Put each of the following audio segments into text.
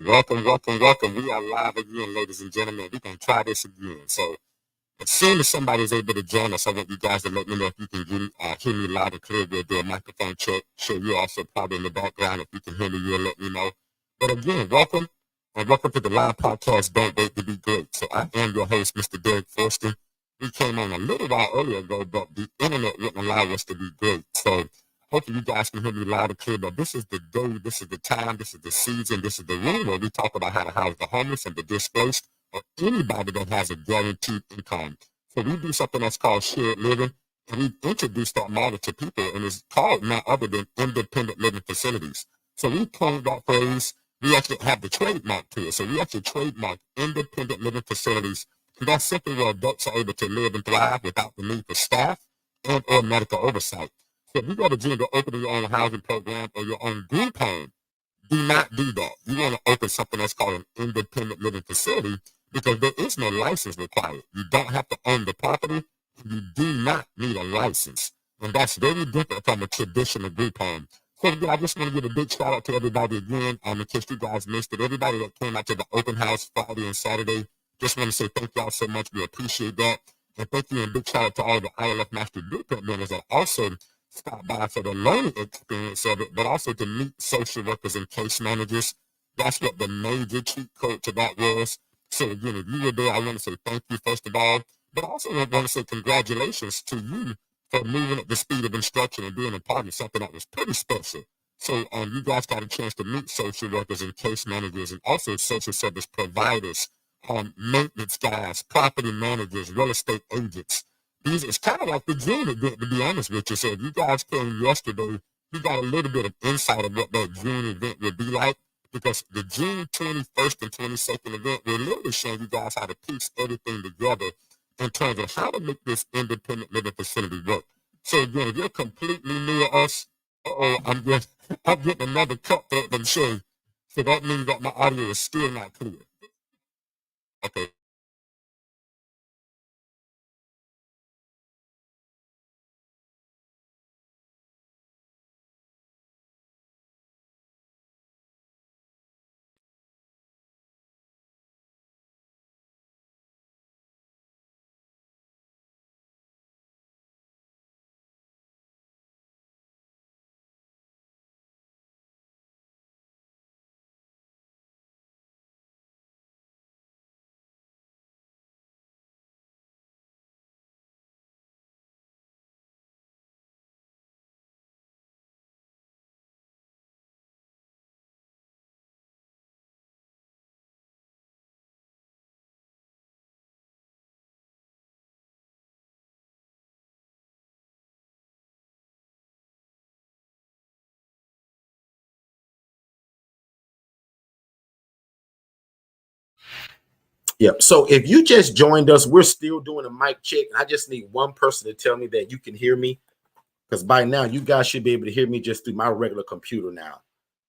Welcome, welcome, welcome. We are live again, ladies and gentlemen. We're going to try this again. So, as soon as somebody is able to join us, I want you guys to let me know if you can hear me loud and clear. We'll do a microphone check. Sure, you're also probably in the background. If you can hear me, you'll let me know. But again, welcome. And welcome to the live podcast, Don't Wait to Be Good. So, I am your host, Mr. Derek Forston. We came on a little while earlier ago, but the internet wouldn't allow us to be good. So, hopefully you guys can hear me loud and clear, but this is the day, this is the time, this is the season, this is the room where we talk about how to house the homeless and the displaced or anybody that has a guaranteed income. So we do something that's called shared living, and we've introduced that model to people, and it's called none other than independent living facilities. So we coined that phrase. We actually have the trademark to it. So we actually trademark independent living facilities, and that's simply where adults are able to live and thrive without the need for staff and or medical oversight. So if you go to June to open your own housing program or your own group home, do not do that. You want to open something that's called an independent living facility because there is no license required. You don't have to own the property. You do not need a license. And that's very different from a traditional group home. So again, I just want to give a big shout out to everybody again. In case you guys missed it, everybody that came out to the open house Friday and Saturday, just want to say thank y'all so much. We appreciate that. And thank you and big shout out to all the ILF Master Blueprint members that also stop by for the learning experience of it, but also to meet social workers and case managers. That's what the major cheat code to that was. So again, if you were there, I want to say thank you first of all, but also I want to say congratulations to you for moving at the speed of instruction and being a part of something that was pretty special. So you guys got a chance to meet social workers and case managers and also social service providers, maintenance guys, property managers, real estate agents. It's kind of like the June event, to be honest with you. So if you guys came yesterday, you got a little bit of insight of what that June event would be like, because the June 21st and 22nd event will literally show you guys how to piece everything together in terms of how to make this independent living facility work. So again, if you're completely new to us, I'm getting another cut for them show. So that means that my audio is still not clear. Okay. Yep. So if you just joined us, we're still doing a mic check. I just need one person to tell me that you can hear me, because by now you guys should be able to hear me just through my regular computer now.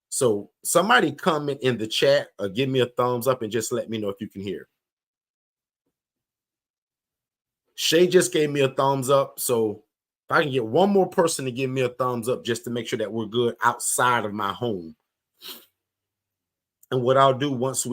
So somebody comment in the chat or give me a thumbs up and just let me know if you can hear. Shay just gave me a thumbs up. So if I can get one more person to give me a thumbs up just to make sure that we're good outside of my home. And what I'll do once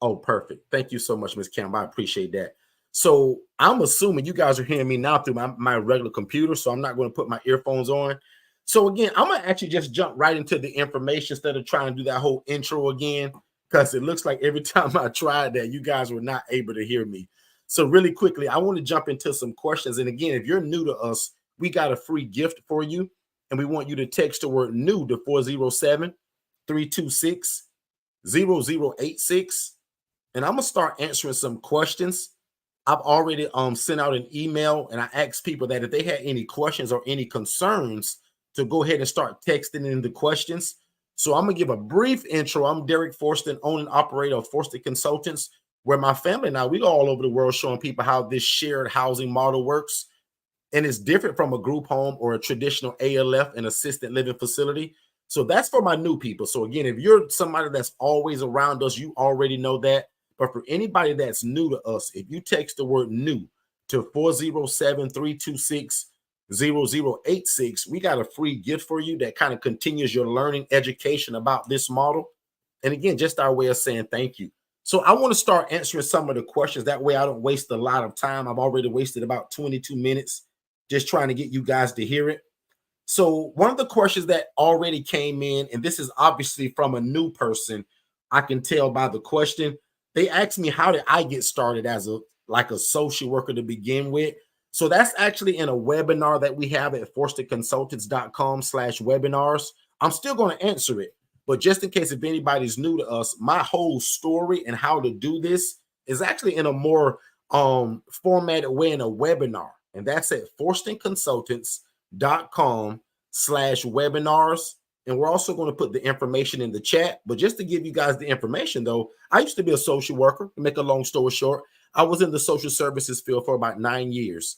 oh, perfect. Thank you so much, Ms. Campbell. I appreciate that. So I'm assuming you guys are hearing me now through my regular computer, so I'm not going to put my earphones on. So again, I'm going to actually just jump right into the information instead of trying to do that whole intro again, because it looks like every time I tried that, you guys were not able to hear me. So really quickly, I want to jump into some questions. And again, if you're new to us, we got a free gift for you, and we want you to text the word new to 407-326-0086. And I'm gonna start answering some questions. I've already sent out an email, and I asked people that if they had any questions or any concerns to go ahead and start texting in the questions. So I'm gonna give a brief intro. I'm Derek Forston, owner and operator of Forston Consultants, where my family and I, we go all over the world showing people how this shared housing model works. And it's different from a group home or a traditional ALF and assisted living facility. So that's for my new people. So again, if you're somebody that's always around us, you already know that. But for anybody that's new to us, if you text the word new to 407-326-0086, we got a free gift for you that kind of continues your learning education about this model. And again, just our way of saying thank you. So I want to start answering some of the questions. That way I don't waste a lot of time. I've already wasted about 22 minutes just trying to get you guys to hear it. So one of the questions that already came in, and this is obviously from a new person, I can tell by the question. They asked me, how did I get started as a social worker to begin with? So that's actually in a webinar that we have at forsterconsultants.com/webinars. I'm still going to answer it, but just in case if anybody's new to us, my whole story and how to do this is actually in a more formatted way in a webinar. And that's at forsterconsultants.com/webinars. And we're also going to put the information in the chat. But just to give you guys the information, though, I used to be a social worker. To make a long story short, I was in the social services field for about 9 years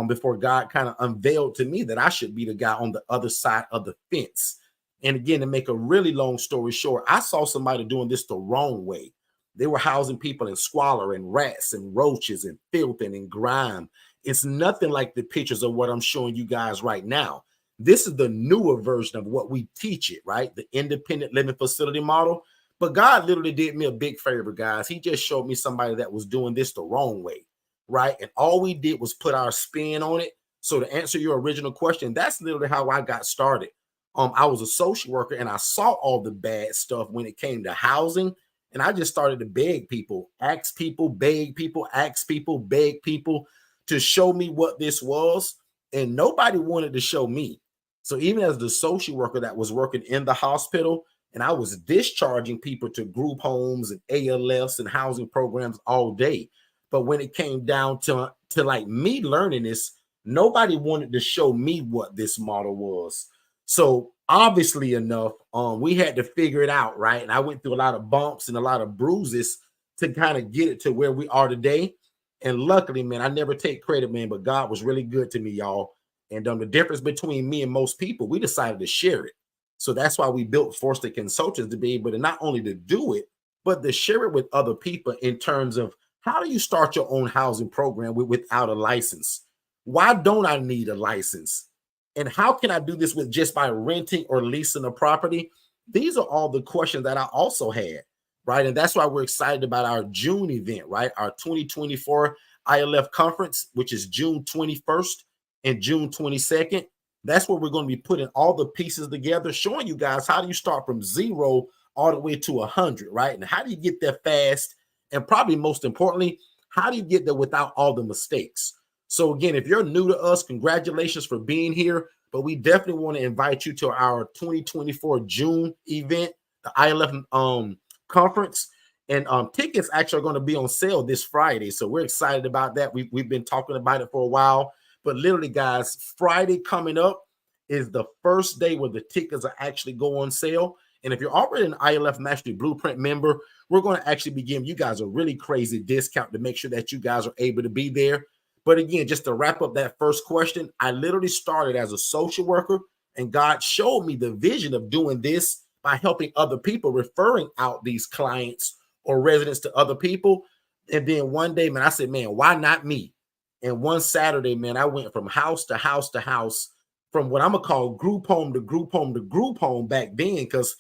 before God kind of unveiled to me that I should be the guy on the other side of the fence. And again, to make a really long story short, I saw somebody doing this the wrong way. They were housing people in squalor and rats and roaches and filth and in grime. It's nothing like the pictures of what I'm showing you guys right now. This is the newer version of what we teach it, right? The independent living facility model. But God literally did me a big favor, guys. He just showed me somebody that was doing this the wrong way, right? And all we did was put our spin on it. So to answer your original question, that's literally how I got started. I was a social worker and I saw all the bad stuff when it came to housing. And I just started to beg people, ask people, beg people, ask people, beg people to show me what this was. And nobody wanted to show me. So even as the social worker that was working in the hospital, and I was discharging people to group homes and ALFs and housing programs all day. But when it came down to like me learning this, nobody wanted to show me what this model was. So obviously enough, we had to figure it out, right? And I went through a lot of bumps and a lot of bruises to kind of get it to where we are today. And luckily, man, I never take credit, man, but God was really good to me, y'all. And the difference between me and most people, we decided to share it. So that's why we built Forster Consultants, to be able to not only to do it, but to share it with other people in terms of how do you start your own housing program without a license? Why don't I need a license? And how can I do this with just by renting or leasing a property? These are all the questions that I also had, right? And that's why we're excited about our June event, right? Our 2024 ILF conference, which is June 21st and June 22nd. That's where we're going to be putting all the pieces together, showing you guys how do you start from 0 all the way to 100, right? And how do you get there fast? And probably most importantly, how do you get there without all the mistakes? So again, if you're new to us, congratulations for being here. But we definitely want to invite you to our 2024 June event, the ILF conference. And tickets actually are going to be on sale this Friday. So we're excited about that. We've been talking about it for a while. But literally, guys, Friday coming up is the first day where the tickets are actually go on sale. And if you're already an ILF Mastery Blueprint member, we're going to actually be giving you guys a really crazy discount to make sure that you guys are able to be there. But again, just to wrap up that first question, I literally started as a social worker, and God showed me the vision of doing this by helping other people, referring out these clients or residents to other people. And then one day, man, I said, man, why not me? And one Saturday, man, I went from house to house to house, from what I'm going to call group home to group home to group home back then, because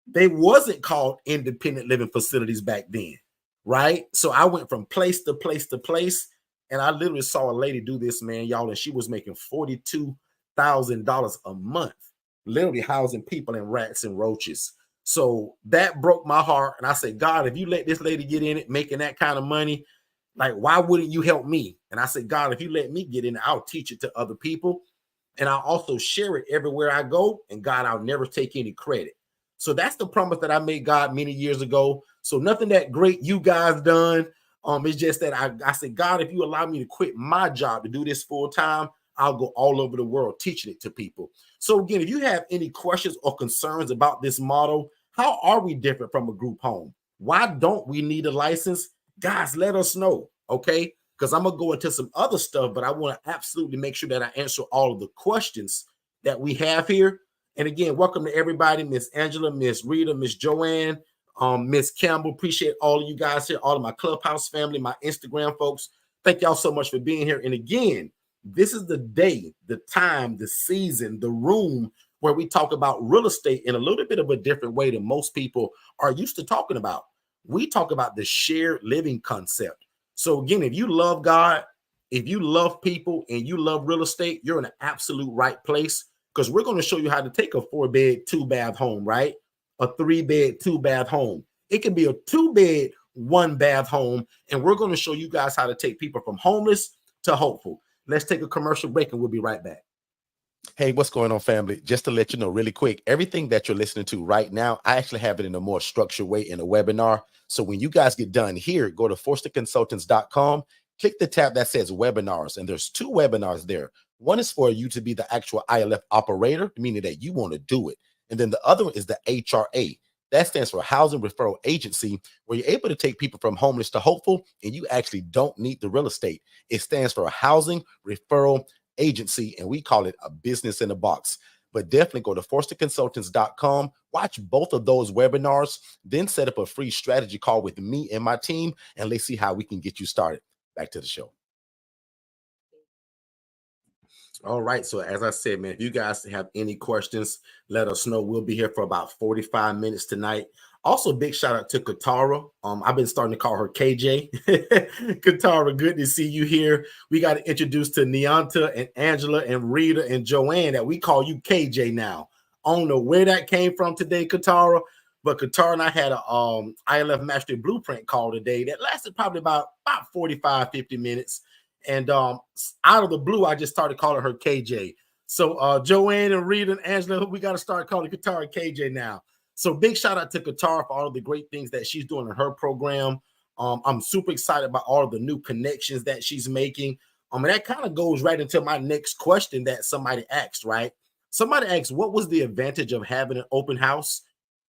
they wasn't called independent living facilities back then, right? So I went from place to place to place, and I literally saw a lady do this, man, y'all, and she was making $42,000 a month, literally housing people in rats and roaches. So that broke my heart, and I said, God, if you let this lady get in it, making that kind of money, like, why wouldn't you help me? And I said, God, if you let me get in it, I'll teach it to other people. And I'll also share it everywhere I go. And God, I'll never take any credit. So that's the promise that I made God many years ago. So nothing that great you guys done. It's just that I said, God, if you allow me to quit my job to do this full time, I'll go all over the world teaching it to people. So again, if you have any questions or concerns about this model, how are we different from a group home? Why don't we need a license? Guys, let us know, okay? Because I'm going to go into some other stuff, but I want to absolutely make sure that I answer all of the questions that we have here. And again, welcome to everybody, Miss Angela, Miss Rita, Miss Joanne, Miss Campbell. Appreciate all of you guys here, all of my Clubhouse family, my Instagram folks. Thank y'all so much for being here. And again, this is the day, the time, the season, the room where we talk about real estate in a little bit of a different way than most people are used to talking about. We talk about the shared living concept. So again, if you love God, if you love people, and you love real estate, you're in an absolute right place, because we're going to show you how to take a 4-bed, 2-bath home, right? A 3-bed, 2-bath home. It can be a 2-bed, 1-bath home, and we're going to show you guys how to take people from homeless to hopeful. Let's take a commercial break, and we'll be right back. Hey, what's going on, family? Just to let you know really quick, everything that you're listening to right now, I actually have it in a more structured way in a webinar. So when you guys get done here, go to forsterconsultants.com, click the tab that says webinars, and there's 2 webinars there. One is for you to be the actual ILF operator, meaning that you want to do it. And then the other one is the HRA. That stands for Housing Referral Agency, where you're able to take people from homeless to hopeful, and you actually don't need the real estate. It stands for Housing Referral Agency, and we call it a business in a box. But definitely go to forsterconsultants.com, watch both of those webinars, then set up a free strategy call with me and my team, and let's see how we can get you started. Back to the show. All right. So as I said, man, if you guys have any questions, let us know. We'll be here for about 45 minutes tonight. Also, big shout out to Katara. I've been starting to call her KJ. Katara, good to see you here. We got to introduce to Neonta and Angela and Rita and Joanne that we call you KJ now. I don't know where that came from today, Katara, but Katara and I had a ILF Mastery Blueprint call today that lasted probably about 45, 50 minutes. And out of the blue, I just started calling her KJ. So Joanne and Rita and Angela, we got to start calling Katara KJ now. So big shout out to Katara for all of the great things that she's doing in her program. I'm super excited about all of the new connections that she's making. And that kind of goes right into my next question that somebody asked, right? Somebody asked, what was the advantage of having an open house?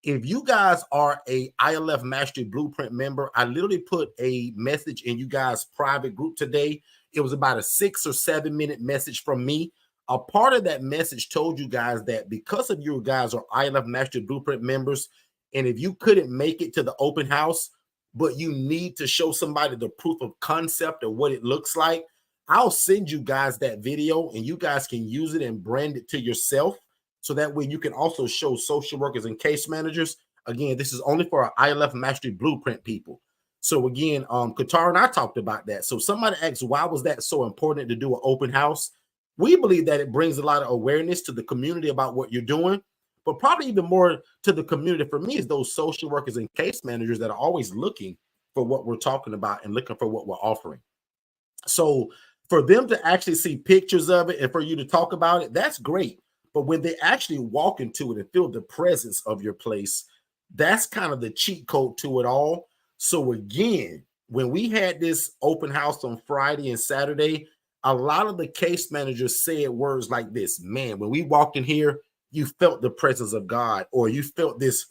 If you guys are a ILF Mastery Blueprint member, I literally put a message in you guys' private group today. It was about a 6 or 7 minute message from me. A part of that message told you guys that because of you guys are ILF Mastery Blueprint members, and if you couldn't make it to the open house, but you need to show somebody the proof of concept of what it looks like, I'll send you guys that video, and you guys can use it and brand it to yourself. So that way you can also show social workers and case managers. Again, this is only for our ILF Mastery Blueprint people. So again, Katara and I talked about that. So somebody asked, why was that so important to do an open house? We believe that it brings a lot of awareness to the community about what you're doing, but probably even more to the community for me is those social workers and case managers that are always looking for what we're talking about and looking for what we're offering. So for them to actually see pictures of it and for you to talk about it, that's great. But when they actually walk into it and feel the presence of your place, that's kind of the cheat code to it all. So again, when we had this open house on Friday and Saturday, a lot of the case managers said words like this: man, when we walked in here, you felt the presence of God, or you felt this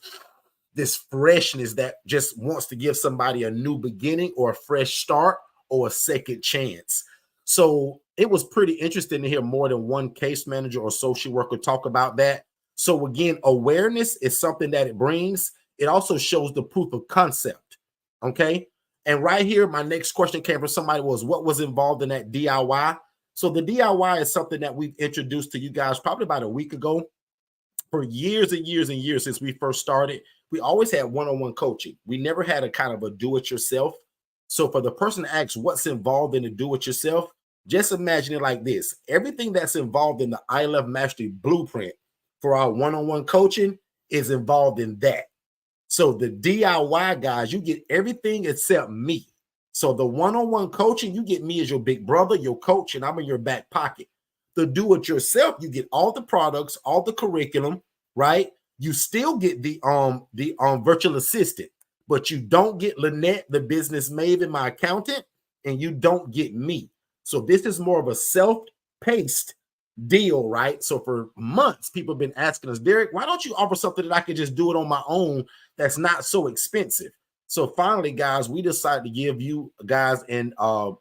freshness that just wants to give somebody a new beginning or a fresh start or a second chance. So it was pretty interesting to hear more than one case manager or social worker talk about that. So again, awareness is something that it brings. It also shows the proof of concept. Okay. And right here, my next question came from somebody was, what was involved in that DIY? So the DIY is something that we've introduced to you guys probably about a week ago. For years and years and years since we first started, we always had one-on-one coaching. We never had a kind of a do-it-yourself. So for the person to ask what's involved in the do-it-yourself, just imagine it like this. Everything that's involved in the ILF Mastery Blueprint for our one-on-one coaching is involved in that. So the DIY guys, you get everything except me. So the one-on-one coaching, you get me as your big brother, your coach, and I'm in your back pocket. The do-it-yourself, you get all the products, all the curriculum, right? You still get the virtual assistant, but you don't get Lynette, the business maven, my accountant, and you don't get me. So this is more of a self-paced deal, right? So for months, people have been asking us, Derek, why don't you offer something that I could just do it on my own that's not so expensive? So finally, guys, we decided to give you guys and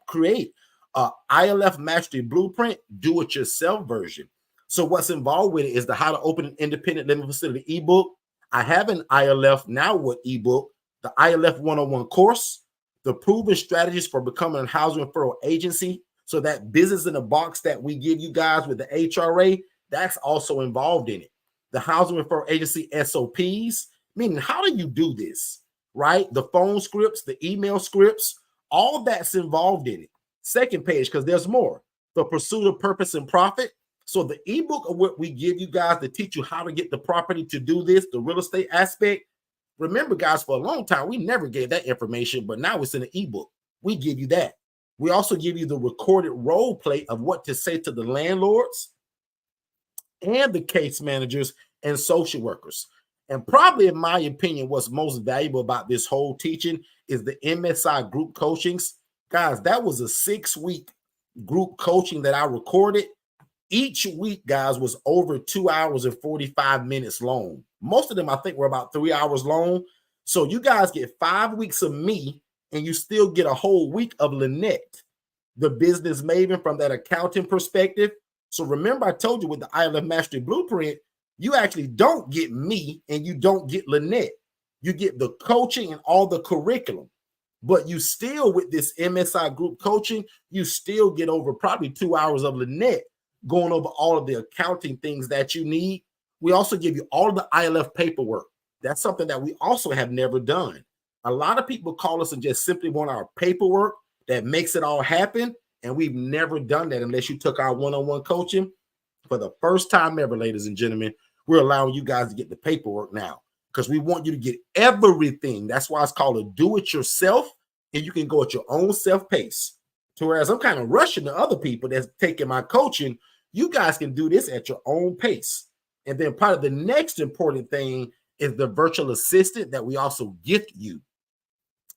create a ILF Mastery Blueprint do-it-yourself version. So what's involved with it is the How to Open an Independent Living Facility ebook. I have an ILF Now What ebook, the ILF 101 course, the proven strategies for becoming a housing referral agency. So that business in a box that we give you guys with the HRA, that's also involved in it. the housing referral agency SOPs, meaning how do you do this, right? The phone scripts, the email scripts, all that's involved in it. Second page, because there's more. The pursuit of purpose and profit. So the ebook of what we give you guys to teach you how to get the property to do this, the real estate aspect. Remember, guys, for a long time, we never gave that information, but now it's in an ebook. We give you that. We also give you the recorded role play of what to say to the landlords and the case managers and social workers. And probably, in my opinion, what's most valuable about this whole teaching is the MSI group coachings. Guys, that was a 6-week group coaching that I recorded. Each week, guys, was over 2 hours and 45 minutes long. Most of them, I think, were about 3 hours long. So you guys get 5 weeks of me, and you still get a whole week of Lynette, the business maven, from that accounting perspective. So remember, I told you with the ILF Mastery Blueprint, you actually don't get me and you don't get Lynette. You get the coaching and all the curriculum. But you still, with this MSI group coaching, you still get over probably 2 hours of Lynette going over all of the accounting things that you need. We also give you all of the ILF paperwork. That's something that we also have never done. A lot of people call us and just simply want our paperwork that makes it all happen. And we've never done that unless you took our one-on-one coaching. For the first time ever, ladies and gentlemen, we're allowing you guys to get the paperwork now because we want you to get everything. That's why it's called a do-it-yourself, and you can go at your own self-pace. So whereas I'm kind of rushing the other people that's taking my coaching, you guys can do this at your own pace. And then part of the next important thing is the virtual assistant that we also gift you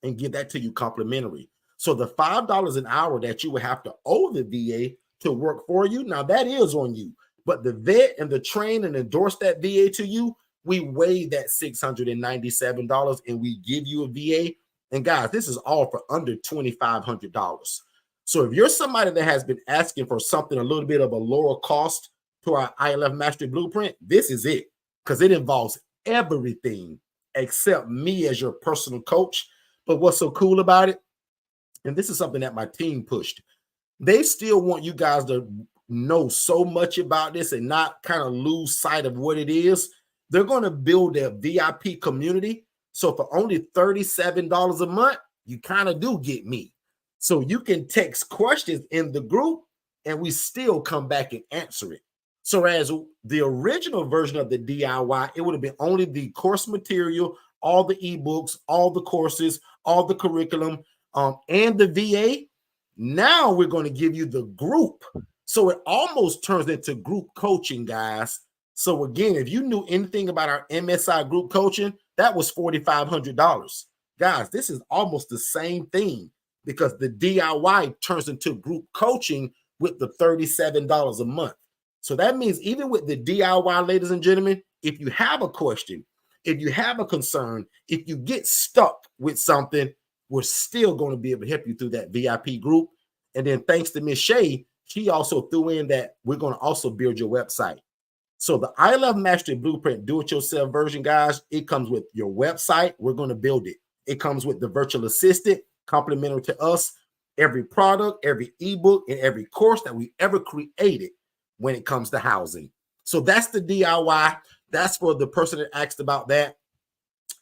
and give that to you complimentary. So the $5 an hour that you would have to owe the VA to work for you, now that is on you. But the vet and the train and endorse that VA to you, we waive that $697 and we give you a VA. And guys, this is all for under $2,500. So if you're somebody that has been asking for something a little bit of a lower cost to our ILF Mastery Blueprint, this is it, because it involves everything except me as your personal coach. But what's so cool about it, and this is something that my team pushed, they still want you guys to know so much about this and not kind of lose sight of what it is. They're going to build a VIP community. So for only $37 a month, you kind of do get me. So you can text questions in the group and we still come back and answer it. So as the original version of the DIY, it would have been only the course material, all the ebooks, all the courses, all the curriculum, and the VA. Now we're going to give you the group. So it almost turns into group coaching, guys. So again, if you knew anything about our MSI group coaching, that was $4,500. Guys, this is almost the same thing because the DIY turns into group coaching with the $37 a month. So that means even with the DIY, ladies and gentlemen, if you have a question, if you have a concern, if you get stuck with something, we're still going to be able to help you through that VIP group. And then thanks to Miss Shay, she also threw in that we're going to also build your website. So the ILF Mastery Blueprint do-it-yourself version, guys, it comes with your website. We're going to build it. It comes with the virtual assistant, complimentary to us, every product, every ebook, and every course that we ever created when it comes to housing. So that's the DIY. That's for the person that asked about that.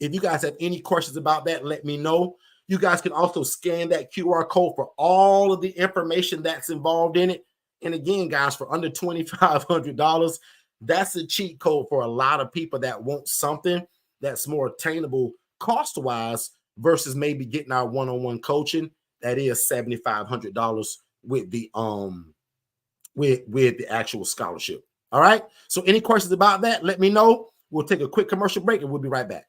If you guys have any questions about that, let me know. You guys can also scan that QR code for all of the information that's involved in it. And again, guys, for under $2,500, that's a cheat code for a lot of people that want something that's more attainable cost-wise versus maybe getting our one-on-one coaching. That is $7,500 with the with the actual scholarship. All right. So any questions about that, let me know. We'll take a quick commercial break and we'll be right back.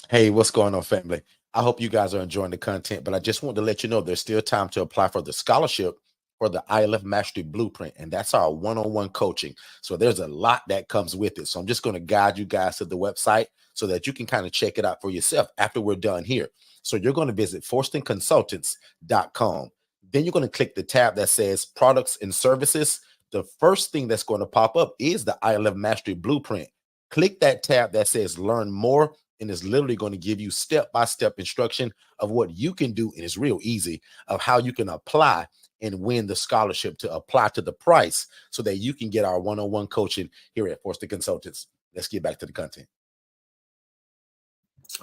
Hey, what's going on, family? I hope you guys are enjoying the content, but I just want to let you know there's still time to apply for the scholarship for the ILF Mastery Blueprint, and that's our one-on-one coaching. So there's a lot that comes with it. So I'm just going to guide you guys to the website so that you can kind of check it out for yourself after we're done here. So you're going to visit forstonconsultants.com. Then you're going to click the tab that says products and services. The first thing that's going to pop up is the ILF Mastery Blueprint. Click that tab that says learn more and it's literally going to give you step-by-step instruction of what you can do. And it's real easy of how you can apply and win the scholarship to apply to the price so that you can get our one-on-one coaching here at Forster Consultants. Let's get back to the content.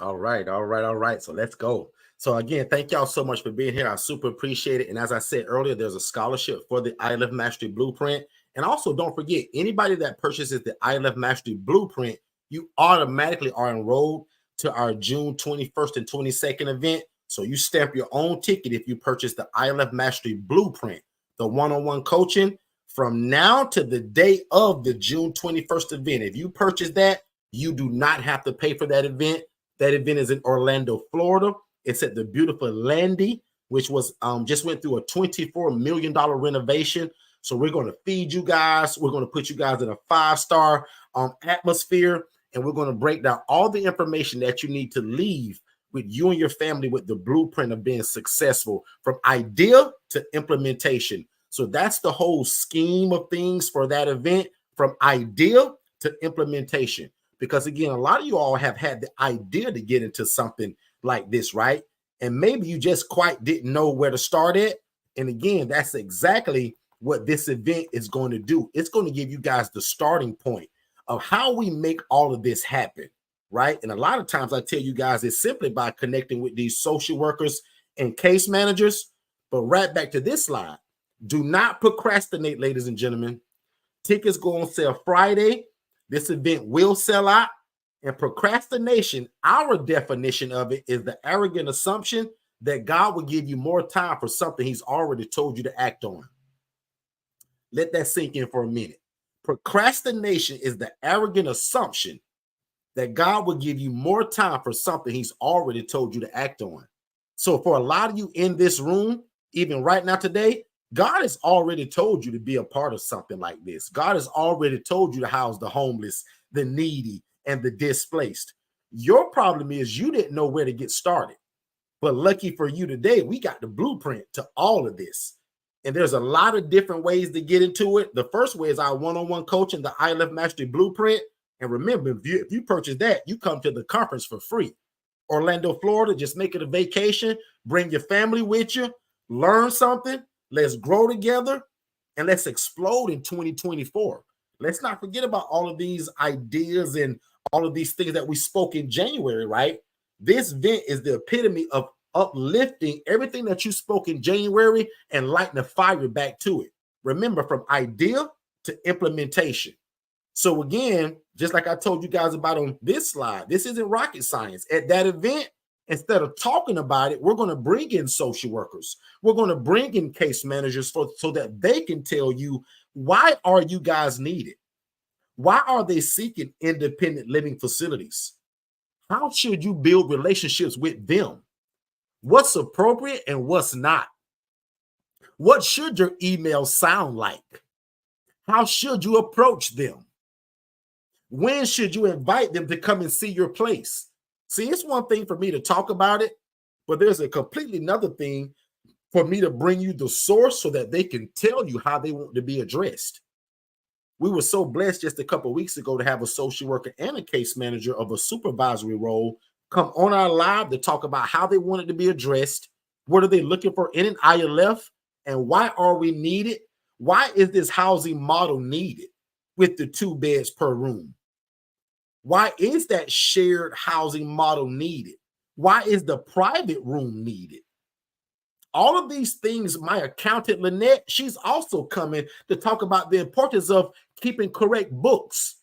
All right. So let's go. So again, thank y'all so much for being here. I super appreciate it. And as I said earlier, there's a scholarship for the ILF Mastery Blueprint. And also don't forget, anybody that purchases the ILF Mastery Blueprint, you automatically are enrolled to our June 21st and 22nd event. So you stamp your own ticket if you purchase the ILF Mastery Blueprint, the one-on-one coaching from now to the day of the June 21st event. If you purchase that, you do not have to pay for that event. That event is in Orlando, Florida. It's at the beautiful Landy, which was just went through a $24 million renovation. So we're going to feed you guys. We're going to put you guys in a 5-star atmosphere, and we're going to break down all the information that you need to leave with you and your family with the blueprint of being successful from idea to implementation. So that's the whole scheme of things for that event, from idea to implementation. Because again, a lot of you all have had the idea to get into something like this, right? And maybe you just quite didn't know where to start at. And again, that's exactly what this event is going to do. It's going to give you guys the starting point of how we make all of this happen, right? And a lot of times I tell you guys, it's simply by connecting with these social workers and case managers. But right back to this slide, do not procrastinate, ladies and gentlemen. Tickets go on sale Friday. This event will sell out. And procrastination, our definition of it, is the arrogant assumption that God will give you more time for something he's already told you to act on. Let that sink in for a minute. Procrastination is the arrogant assumption that God will give you more time for something he's already told you to act on. So for a lot of you in this room, even right now today, God has already told you to be a part of something like this. God has already told you to house the homeless, the needy, and the displaced. Your problem is you didn't know where to get started. But lucky for you today, we got the blueprint to all of this. And there's a lot of different ways to get into it. The first way is our one-on-one coaching, the ILF Mastery Blueprint. And remember, if you purchase that, you come to the conference for free. Orlando, Florida, just make it a vacation. Bring your family with you. Learn something. Let's grow together. And let's explode in 2024. Let's not forget about all of these ideas and all of these things that we spoke in January, right? This event is the epitome of uplifting everything that you spoke in January and lighting the fire back to it. Remember, from idea to implementation. So again, just like I told you guys about on this slide, this isn't rocket science. At that event, instead of talking about it, we're going to bring in social workers. We're going to bring in case managers so that they can tell you, why are you guys needed? Why are they seeking independent living facilities? How should you build relationships with them? What's appropriate and what's not? What should your email sound like? How should you approach them? When should you invite them to come and see your place? See, it's one thing for me to talk about it, but there's a completely another thing for me to bring you the source so that they can tell you how they want to be addressed. We were so blessed just a couple of weeks ago to have a social worker and a case manager of a supervisory role come on our live to talk about how they wanted to be addressed. What are they looking for in an ILF? And why are we needed? Why is this housing model needed with the 2 beds per room? Why is that shared housing model needed? Why is the private room needed? All of these things, my accountant, Lynette, she's also coming to talk about the importance of keeping correct books.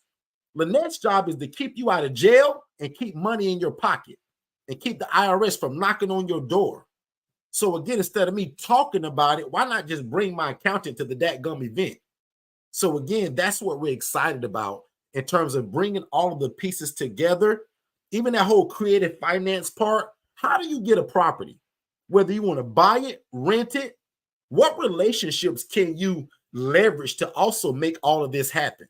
Lynette's job is to keep you out of jail and keep money in your pocket and keep the IRS from knocking on your door. So again, instead of me talking about it, why not just bring my accountant to the dadgum event? So again, that's what we're excited about in terms of bringing all of the pieces together. Even that whole creative finance part. How do you get a property? Whether you want to buy it, rent it, what relationships can you leverage to also make all of this happen?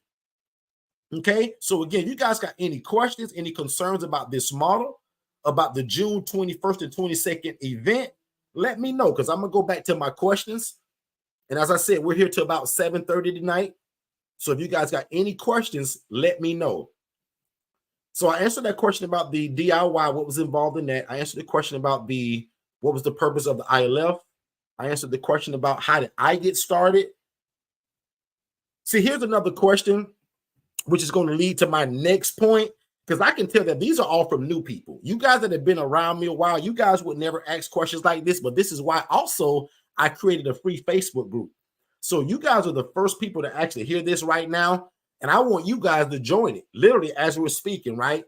Okay, so again, you guys got any questions, any concerns about this model, about the June 21st and 22nd event, let me know, because I'm going to go back to my questions. And as I said, we're here till about 7:30 tonight. So if you guys got any questions, let me know. So I answered that question about the DIY, what was involved in that. I answered the question about what was the purpose of the ILF. I answered the question about how did I get started. See, here's another question, which is going to lead to my next point, because I can tell that these are all from new people. You guys that have been around me a while, you guys would never ask questions like this, but this is why also I created a free Facebook group. So you guys are the first people to actually hear this right now, and I want you guys to join it, literally as we're speaking, right?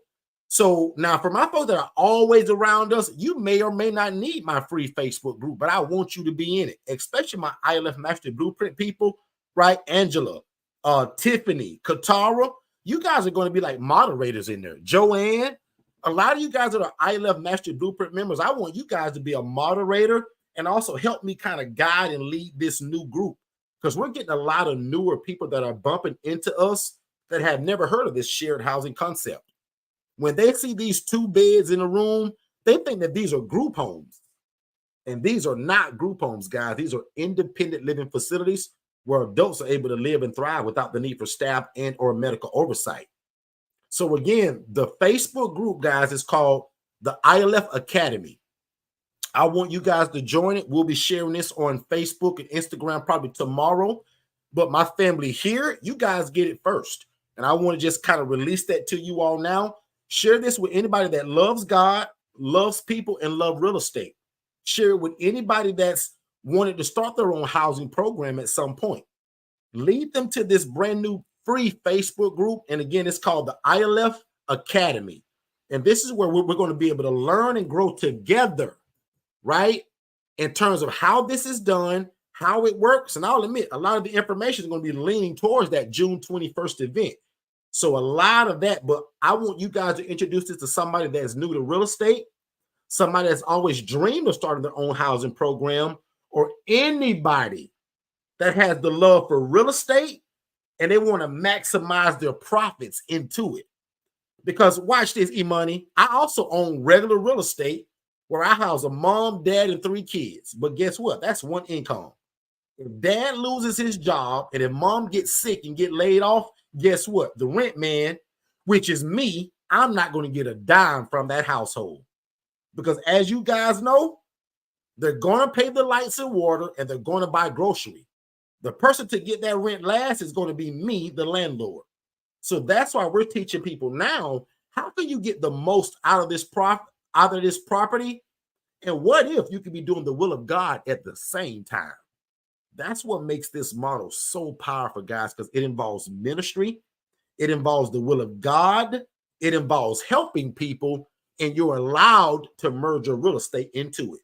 So now for my folks that are always around us, you may or may not need my free Facebook group, but I want you to be in it, especially my ILF Mastery Blueprint people, right? Angela, Tiffany, Katara, you guys are going to be like moderators in there. Joanne, a lot of you guys that are ILF Mastery Blueprint members, I want you guys to be a moderator and also help me kind of guide and lead this new group, because we're getting a lot of newer people that are bumping into us that have never heard of this shared housing concept. When they see these 2 beds in a room, they think that these are group homes. And these are not group homes, guys. These are independent living facilities where adults are able to live and thrive without the need for staff and or medical oversight. So again, the Facebook group, guys, is called the ILF Academy. I want you guys to join it. We'll be sharing this on Facebook and Instagram probably tomorrow. But my family here, you guys get it first. And I want to just kind of release that to you all now. Share this with anybody that loves God, loves people, and love real estate. Share it with anybody that's wanted to start their own housing program at some point. Lead them to this brand new free Facebook group. And again, it's called the ILF Academy. And this is where we're going to be able to learn and grow together, right? In terms of how this is done, how it works. And I'll admit, a lot of the information is going to be leaning towards that June 21st event. So a lot of that, but I want you guys to introduce this to somebody that's new to real estate, somebody that's always dreamed of starting their own housing program, or anybody that has the love for real estate and they want to maximize their profits into it. Because watch this, E-Money, I also own regular real estate where I house a mom, dad, and 3 kids. But guess what? That's one income. If dad loses his job and if mom gets sick and get laid off, guess what? The rent man, which is me, I'm not going to get a dime from that household. Because as you guys know, they're going to pay the lights and water and they're going to buy grocery. The person to get that rent last is going to be me, the landlord. So that's why we're teaching people now, how can you get the most out of this property? And what if you could be doing the will of God at the same time? That's what makes this model so powerful, guys, because it involves ministry. It involves the will of God. It involves helping people, and you're allowed to merge your real estate into it.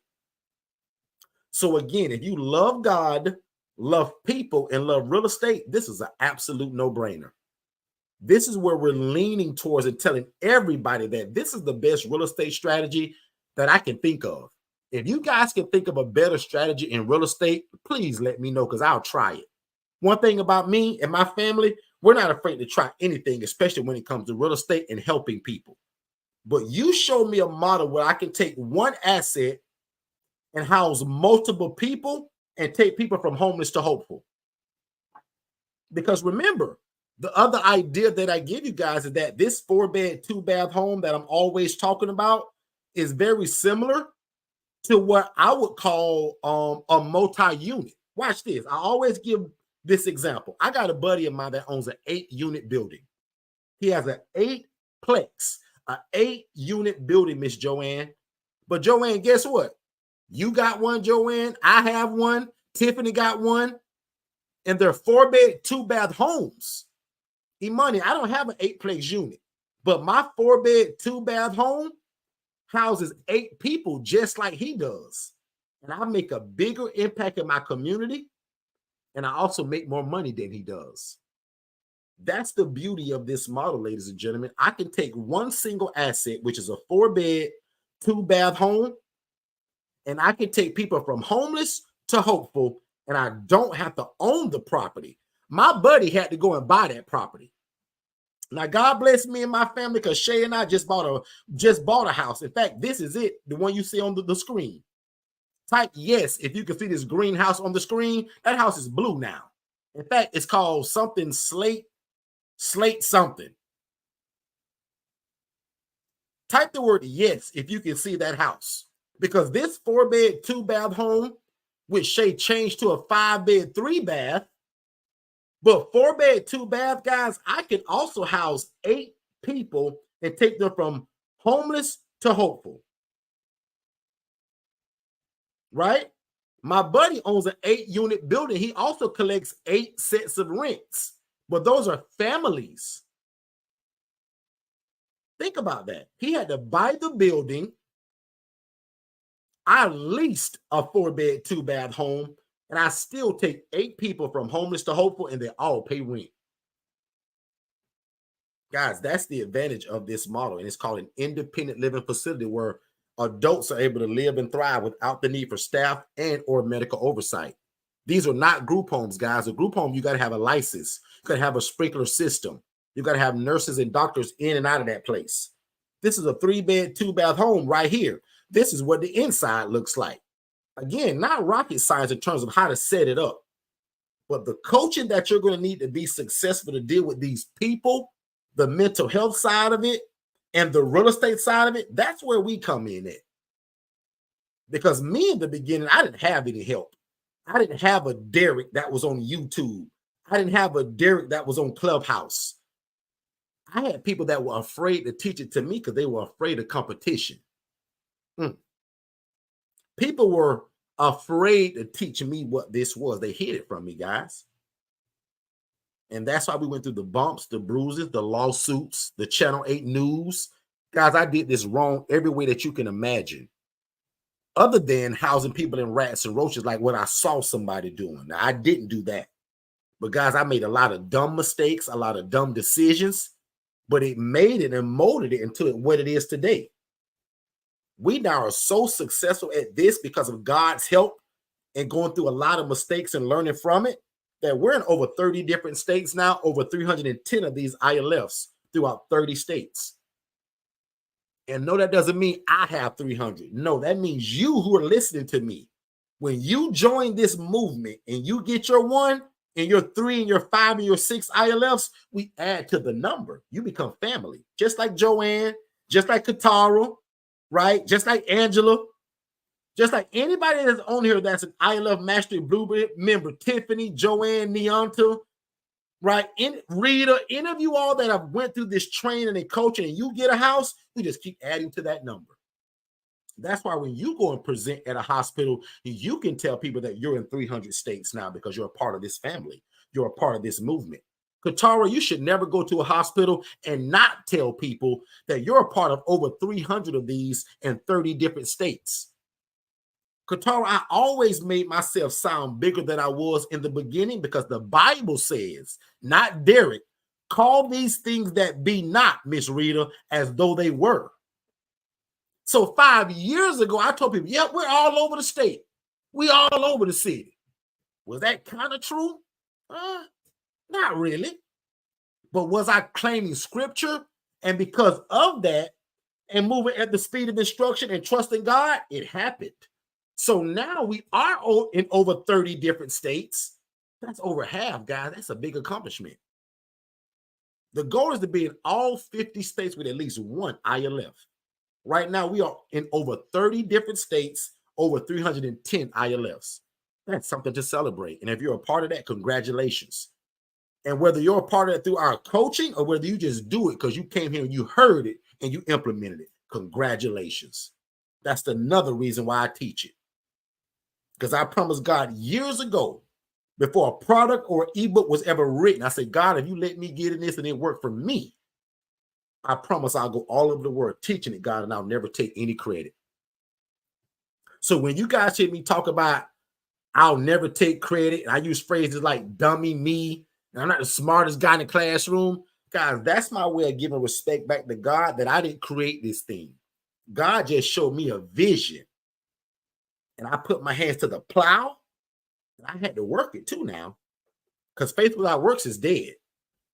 So again, if you love God, love people, and love real estate, this is an absolute no-brainer. This is where we're leaning towards and telling everybody that this is the best real estate strategy that I can think of. If you guys can think of a better strategy in real estate, please let me know, because I'll try it. One thing about me and my family, we're not afraid to try anything, especially when it comes to real estate and helping people. But you show me a model where I can take one asset and house multiple people and take people from homeless to hopeful. Because remember, the other idea that I give you guys is that this 4-bed, 2-bath home that I'm always talking about is very similar to what I would call a multi-unit. Watch this. I always give this example. I got a buddy of mine that owns an 8-unit building. He has an 8-plex, an 8-unit building, Miss Joanne. But Joanne, guess what? You got one, Joanne. I have one. Tiffany got one. And they're 4-bed, 2-bath homes. E-Money, I don't have an 8-plex unit, but my 4-bed, 2-bath home houses 8 people just like he does. And I make a bigger impact in my community, and I also make more money than he does. That's the beauty of this model, ladies and gentlemen. I can take one single asset, which is a 4-bed, 2-bath home, and I can take people from homeless to hopeful, and I don't have to own the property. My buddy had to go and buy that property. Now, God bless me and my family, because Shay and I just bought a house. In fact, this is it, the one you see on the screen. Type yes if you can see this green house on the screen. That house is blue now. In fact, it's called something slate something. Type the word yes if you can see that house. Because this 4-bed, 2-bath home, which Shay changed to a 5-bed, 3-bath, but 4-bed, 2-bath, guys, I can also house 8 people and take them from homeless to hopeful. Right? My buddy owns an 8-unit building. He also collects 8 sets of rents, but those are families. Think about that. He had to buy the building. I leased a 4-bed, 2-bath home, and I still take 8 people from homeless to hopeful, and they all pay rent. Guys, that's the advantage of this model, and it's called an independent living facility where adults are able to live and thrive without the need for staff and or medical oversight. These are not group homes, guys. A group home, you got to have a license. You got to have a sprinkler system. You got to have nurses and doctors in and out of that place. This is a 3-bed, 2-bath home right here. This is what the inside looks like. Again, not rocket science in terms of how to set it up, but the coaching that you're going to need to be successful to deal with these people, the mental health side of it, and the real estate side of it, that's where we come in at. Because me in the beginning, I didn't have any help. I didn't have a Derek that was on YouTube. I didn't have a Derek that was on Clubhouse. I had people that were afraid to teach it to me because they were afraid of competition. People were afraid to teach me what this was. They hid it from me, guys. And that's why we went through the bumps, the bruises, the lawsuits, the Channel 8 news. Guys, I did this wrong every way that you can imagine. Other than housing people in rats and roaches like what I saw somebody doing. Now, I didn't do that. But guys, I made a lot of dumb mistakes, a lot of dumb decisions, but it made it and molded it into what it is today. We now are so successful at this because of God's help and going through a lot of mistakes and learning from it that we're in over 30 different states now, over 310 of these ILFs throughout 30 states. And no, that doesn't mean I have 300. No, that means you who are listening to me. When you join this movement and you get your 1 and your 3 and your 5 and your 6 ILFs, we add to the number. You become family, just like Joanne, just like Katara, right? Just like Angela, just like anybody that's on here that's an ILF Mastery Blueprint member, Tiffany, Joanne, Neonta, right? Rita, any of you all that have went through this training and coaching and you get a house, we just keep adding to that number. That's why when you go and present at a hospital, you can tell people that you're in 300 states now because you're a part of this family. You're a part of this movement. Katara, you should never go to a hospital and not tell people that you're a part of over 300 of these in 30 different states. Katara, I always made myself sound bigger than I was in the beginning because the Bible says, not Derek, call these things that be not, Miss Rita, as though they were. So 5 years ago, I told people, yeah, we're all over the state. We all over the city. Was that kind of true? Not really. But was I claiming scripture? And because of that, and moving at the speed of instruction and trusting God, it happened. So now we are in over 30 different states. That's over half, guys. That's a big accomplishment. The goal is to be in all 50 states with at least 1 ILF. Right now, we are in over 30 different states, over 310 ILFs. That's something to celebrate. And if you're a part of that, congratulations. And whether you're a part of it through our coaching or whether you just do it because you came here and you heard it and you implemented it, congratulations. That's another reason why I teach it. Because I promised God years ago, before a product or ebook was ever written, I said, God, if you let me get in this and it worked for me, I promise I'll go all over the world teaching it, God, and I'll never take any credit. So when you guys hear me talk about I'll never take credit, and I use phrases like dummy me, and I'm not the smartest guy in the classroom, guys, that's my way of giving respect back to God that I didn't create this thing. God just showed me a vision. And I put my hands to the plow, and I had to work it too now, because faith without works is dead.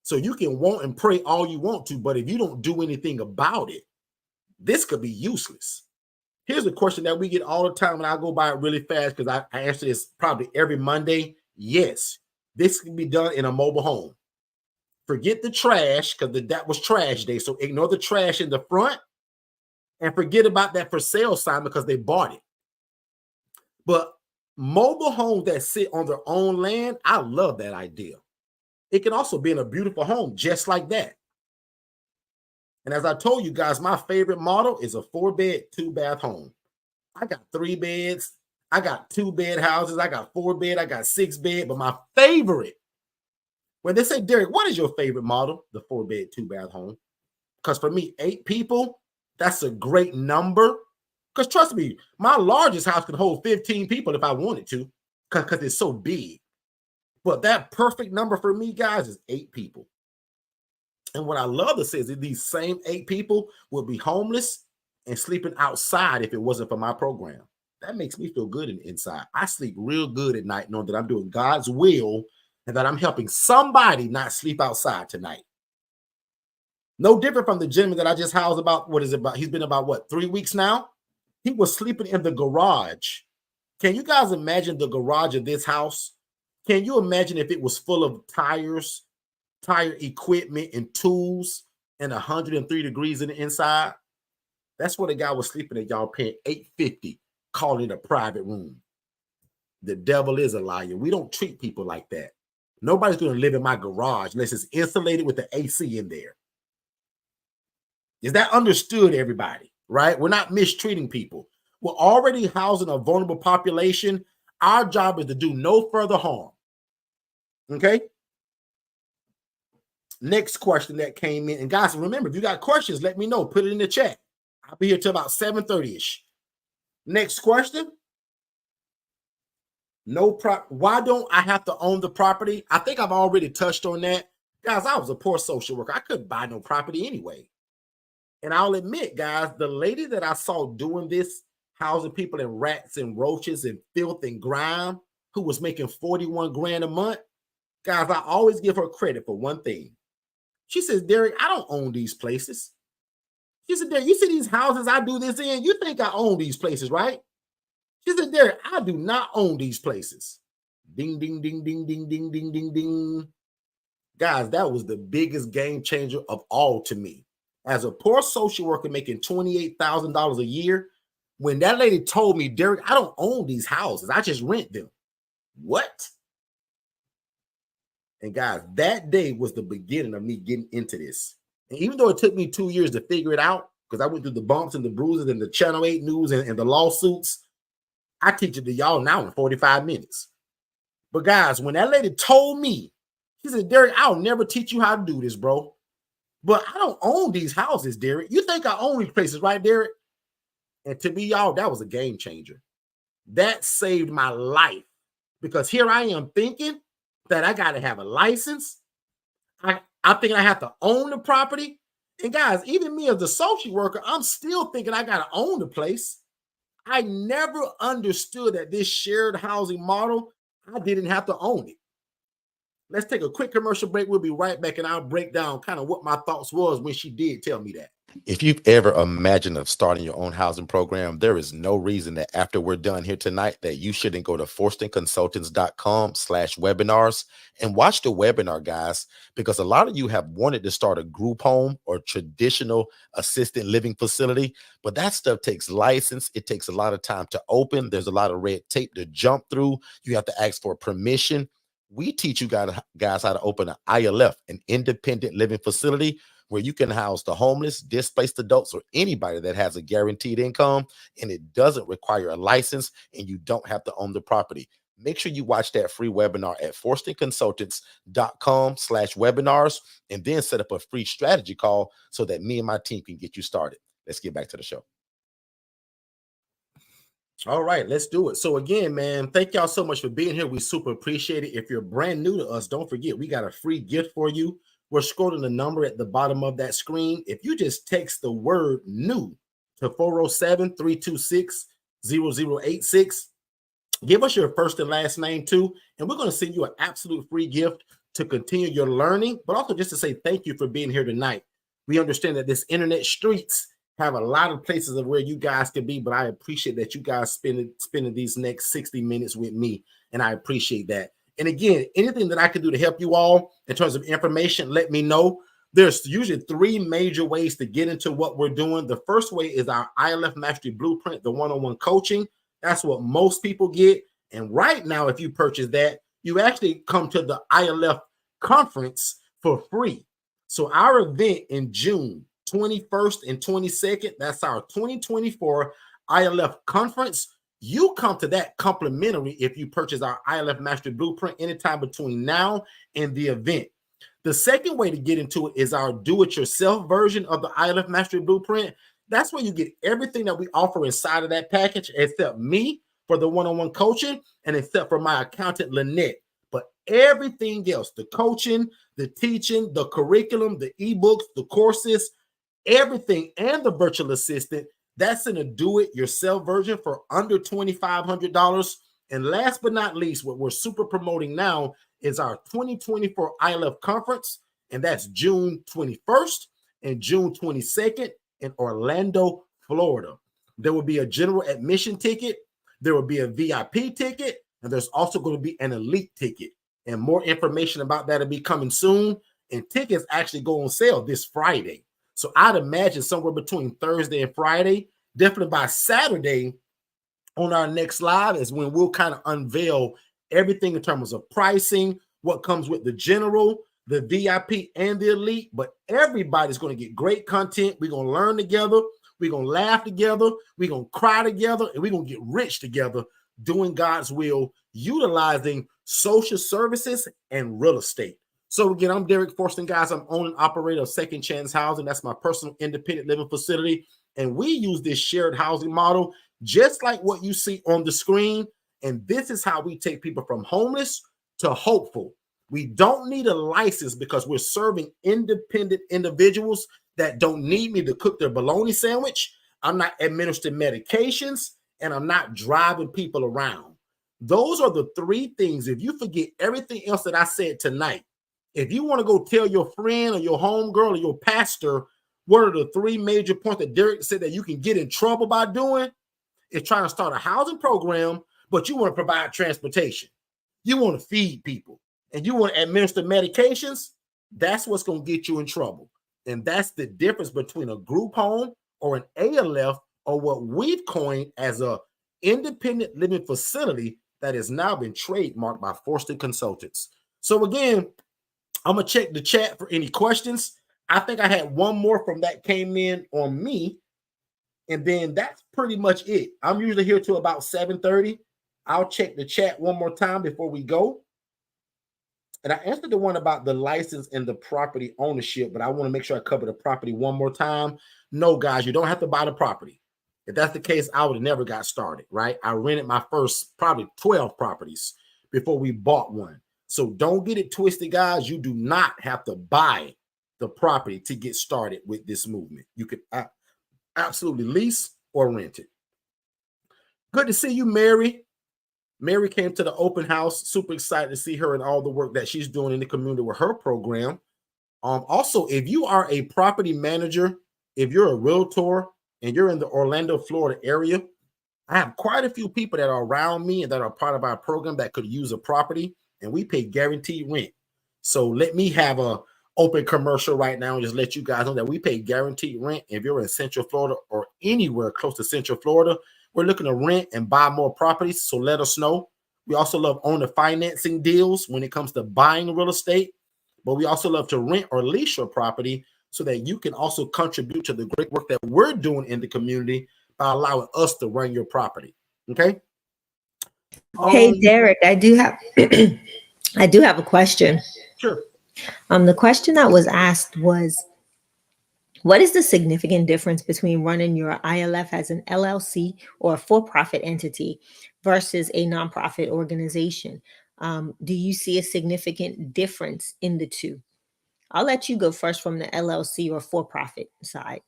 So you can want and pray all you want to, but if you don't do anything about it, this could be useless. Here's a question that we get all the time, and I'll go by it really fast because I answer this probably every Monday. Yes, this can be done in a mobile home. Forget the trash, because that was trash day. So ignore the trash in the front. and forget about that for sale sign because they bought it. But mobile homes that sit on their own land, I love that idea. It can also be in a beautiful home just like that. And as I told you guys, my favorite model is a 4-bed, 2-bath home. I got 3 beds. I got 2-bed houses. I got 4-bed. I got 6-bed. But my favorite, when they say, Derek, what is your favorite model? The 4-bed, 2-bath home. Because for me, 8 people, that's a great number. Because trust me, my largest house can hold 15 people if I wanted to, because it's so big. But that perfect number for me, guys, is 8 people. And what I love to say is that these same 8 people will be homeless and sleeping outside if it wasn't for my program. That makes me feel good inside. I sleep real good at night knowing that I'm doing God's will and that I'm helping somebody not sleep outside tonight. No different from the gentleman that I just housed about, he's been about 3 weeks now? He was sleeping in the garage. Can you guys imagine the garage of this house? Can you imagine if it was full of tires, tire equipment, and tools, and 103 degrees in the inside? That's where the guy was sleeping at, y'all, paying $850, calling it a private room. The devil is a liar. We don't treat people like that. Nobody's going to live in my garage unless it's insulated with the AC in there. Is that understood, everybody? Right? We're not mistreating people. We're already housing a vulnerable population. Our job is to do no further harm. Okay? Next question that came in. And guys, remember, if you got questions, let me know. Put it in the chat. I'll be here till about 7:30-ish. Next question. Why don't I have to own the property? I think I've already touched on that. Guys, I was a poor social worker. I couldn't buy no property anyway. And I'll admit, guys, the lady that I saw doing this, housing people in rats and roaches and filth and grime, who was making 41 grand a month, guys, I always give her credit for one thing. She says, Derek, I don't own these places. She said, Derek, you see these houses I do this in? You think I own these places, right? She said, Derek, I do not own these places. Ding, ding, ding, ding, ding, ding, ding, ding, ding. Guys, that was the biggest game changer of all to me. As a poor social worker making $28,000 a year, when that lady told me, Derek, I don't own these houses. I just rent them. What? And guys, that day was the beginning of me getting into this. And even though it took me 2 years to figure it out, because I went through the bumps and the bruises and the Channel 8 news and the lawsuits, I teach it to y'all now in 45 minutes. But guys, when that lady told me, she said, Derek, I'll never teach you how to do this, bro. But I don't own these houses, Derek. You think I own these places, right, Derek? And to me, y'all, that was a game changer. That saved my life. Because here I am thinking that I got to have a license. I'm thinking I have to own the property. And guys, even me as a social worker, I'm still thinking I got to own the place. I never understood that this shared housing model, I didn't have to own it. Let's take a quick commercial break. We'll be right back, and I'll break down kind of what my thoughts was when she did tell me that. If you've ever imagined of starting your own housing program, there is no reason that after we're done here tonight that you shouldn't go to forstonconsultants.com/webinars and watch the webinar, guys, because a lot of you have wanted to start a group home or traditional assisted living facility, but that stuff takes license. It takes a lot of time to open. There's a lot of red tape to jump through. You have to ask for permission. We teach you guys how to open an ILF, an independent living facility, where you can house the homeless, displaced adults, or anybody that has a guaranteed income, and it doesn't require a license, and you don't have to own the property. Make sure you watch that free webinar at forstonconsultants.com/webinars, and then set up a free strategy call so that me and my team can get you started. Let's get back to the show. All right, let's do it. So again, man, thank y'all so much for being here. We super appreciate it. If you're brand new to us, don't forget, we got a free gift for you. We're scrolling the number at the bottom of that screen. If you just text the word new to 407-326-0086, give us your first and last name too, and we're going to send you an absolute free gift to continue your learning, but also just to say thank you for being here tonight. We understand that this internet streets have a lot of places of where you guys can be, but I appreciate that you guys spending these next 60 minutes with me, and I appreciate that. And again, anything that I can do to help you all in terms of information, let me know. There's usually three major ways to get into what we're doing. The first way is our ILF Mastery Blueprint, the one-on-one coaching. That's what most people get. And right now, if you purchase that, you actually come to the ILF conference for free. So our event in June 21st and 22nd, that's our 2024 ILF conference. You come to that complimentary if you purchase our ILF Mastery Blueprint anytime between now and the event. The second way to get into it is our do-it-yourself version of the ILF Mastery Blueprint. That's where you get everything that we offer inside of that package, except me for the one-on-one coaching and except for my accountant, Lynette. But everything else, the coaching, the teaching, the curriculum, the ebooks, the courses, everything, and the virtual assistant, that's in a do-it-yourself version for under $2,500. And last but not least, what we're super promoting now is our 2024 ILF conference, and that's June 21st and June 22nd in Orlando, Florida. There will be a general admission ticket, there will be a VIP ticket, and there's also going to be an elite ticket. And more information about that will be coming soon. And tickets actually go on sale this Friday. So I'd imagine somewhere between Thursday and Friday, definitely by Saturday on our next live is when we'll kind of unveil everything in terms of pricing, what comes with the general, the VIP, and the elite. But everybody's going to get great content. We're going to learn together. We're going to laugh together. We're going to cry together. And we're going to get rich together doing God's will, utilizing social services and real estate. So again, I'm Derek Forston, guys. I'm owner and operator of Second Chance Housing. That's my personal independent living facility. And we use this shared housing model just like what you see on the screen. And this is how we take people from homeless to hopeful. We don't need a license because we're serving independent individuals that don't need me to cook their bologna sandwich. I'm not administering medications, and I'm not driving people around. Those are the three things. If you forget everything else that I said tonight, if you want to go tell your friend or your homegirl or your pastor, what are the three major points that Derek said that you can get in trouble by doing? Is trying to start a housing program, but you want to provide transportation. You want to feed people and you want to administer medications. That's what's going to get you in trouble. And that's the difference between a group home or an ALF or what we've coined as a independent living facility that has now been trademarked by Forston Consultants. So again, I'm going to check the chat for any questions. I think I had one more from that came in on me. And then that's pretty much it. I'm usually here till about 7:30. I'll check the chat one more time before we go. And I answered the one about the license and the property ownership, but I want to make sure I cover the property one more time. No, guys, you don't have to buy the property. If that's the case, I would have never got started, right? I rented my first probably 12 properties before we bought one. So don't get it twisted, guys. You do not have to buy the property to get started with this movement. You can absolutely lease or rent it. Good to see you, Mary. Mary came to the open house. Super excited to see her and all the work that she's doing in the community with her program. Also, if you are a property manager, if you're a realtor and you're in the Orlando, Florida area, I have quite a few people that are around me and that are part of our program that could use a property, and we pay guaranteed rent. So let me have a open commercial right now and just let you guys know that we pay guaranteed rent. If you're in Central Florida or anywhere close to Central Florida, we're looking to rent and buy more properties, so let us know. We also love owner financing deals when it comes to buying real estate, but we also love to rent or lease your property so that you can also contribute to the great work that we're doing in the community by allowing us to run your property. Okay? Hey, Derek, I do have I do have a question. Sure. The question that was asked was, what is the significant difference between running your ILF as an LLC or a for-profit entity versus a nonprofit organization? Do you see a significant difference in the two? I'll let you go first from the LLC or for-profit side.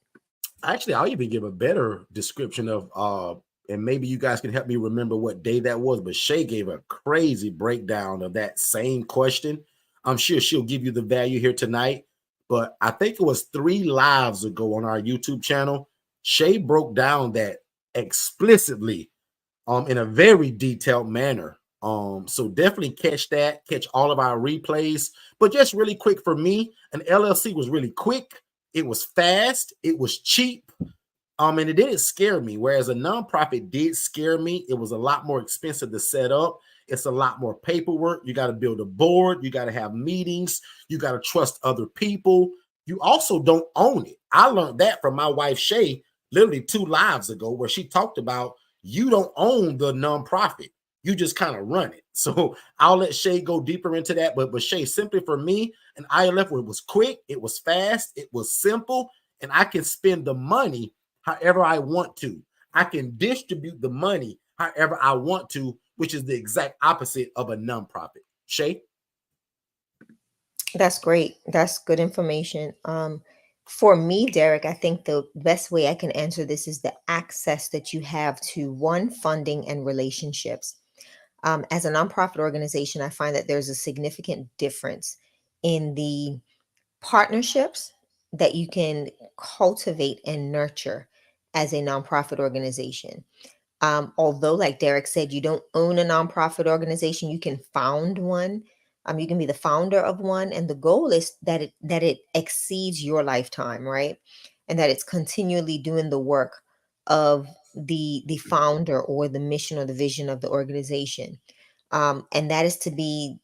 Actually, I'll even give a better description of, and maybe you guys can help me remember what day that was, but Shay gave a crazy breakdown of that same question. I'm sure she'll give you the value here tonight, but I think it was 3 lives ago on our YouTube channel. Shay broke down that explicitly in a very detailed manner So definitely catch all of our replays. But just really quick for me, an LLC was really quick, it was fast, it was cheap, and it didn't scare me. Whereas a nonprofit did scare me. It was a lot more expensive to set up. It's a lot more paperwork. You got to build a board, you got to have meetings, you got to trust other people. You also don't own it. I learned that from my wife Shay literally 2 lives ago, where she talked about you don't own the nonprofit, you just kind of run it. So I'll let Shay go deeper into that. But Shay, simply for me, an ILF, it was quick, it was fast, it was simple, and I can spend the money however I want to. I can distribute the money however I want to, which is the exact opposite of a nonprofit. Shay? That's great. That's good information. For me, Derek, I think the best way I can answer this is the access that you have to one, funding and relationships. As a nonprofit organization, I find that there's a significant difference in the partnerships that you can cultivate and nurture as a nonprofit organization. Although, like Derek said, you don't own a nonprofit organization, you can found one. You can be the founder of one, and the goal is that it exceeds your lifetime, right? And that it's continually doing the work of the founder or the mission or the vision of the organization, and that is to be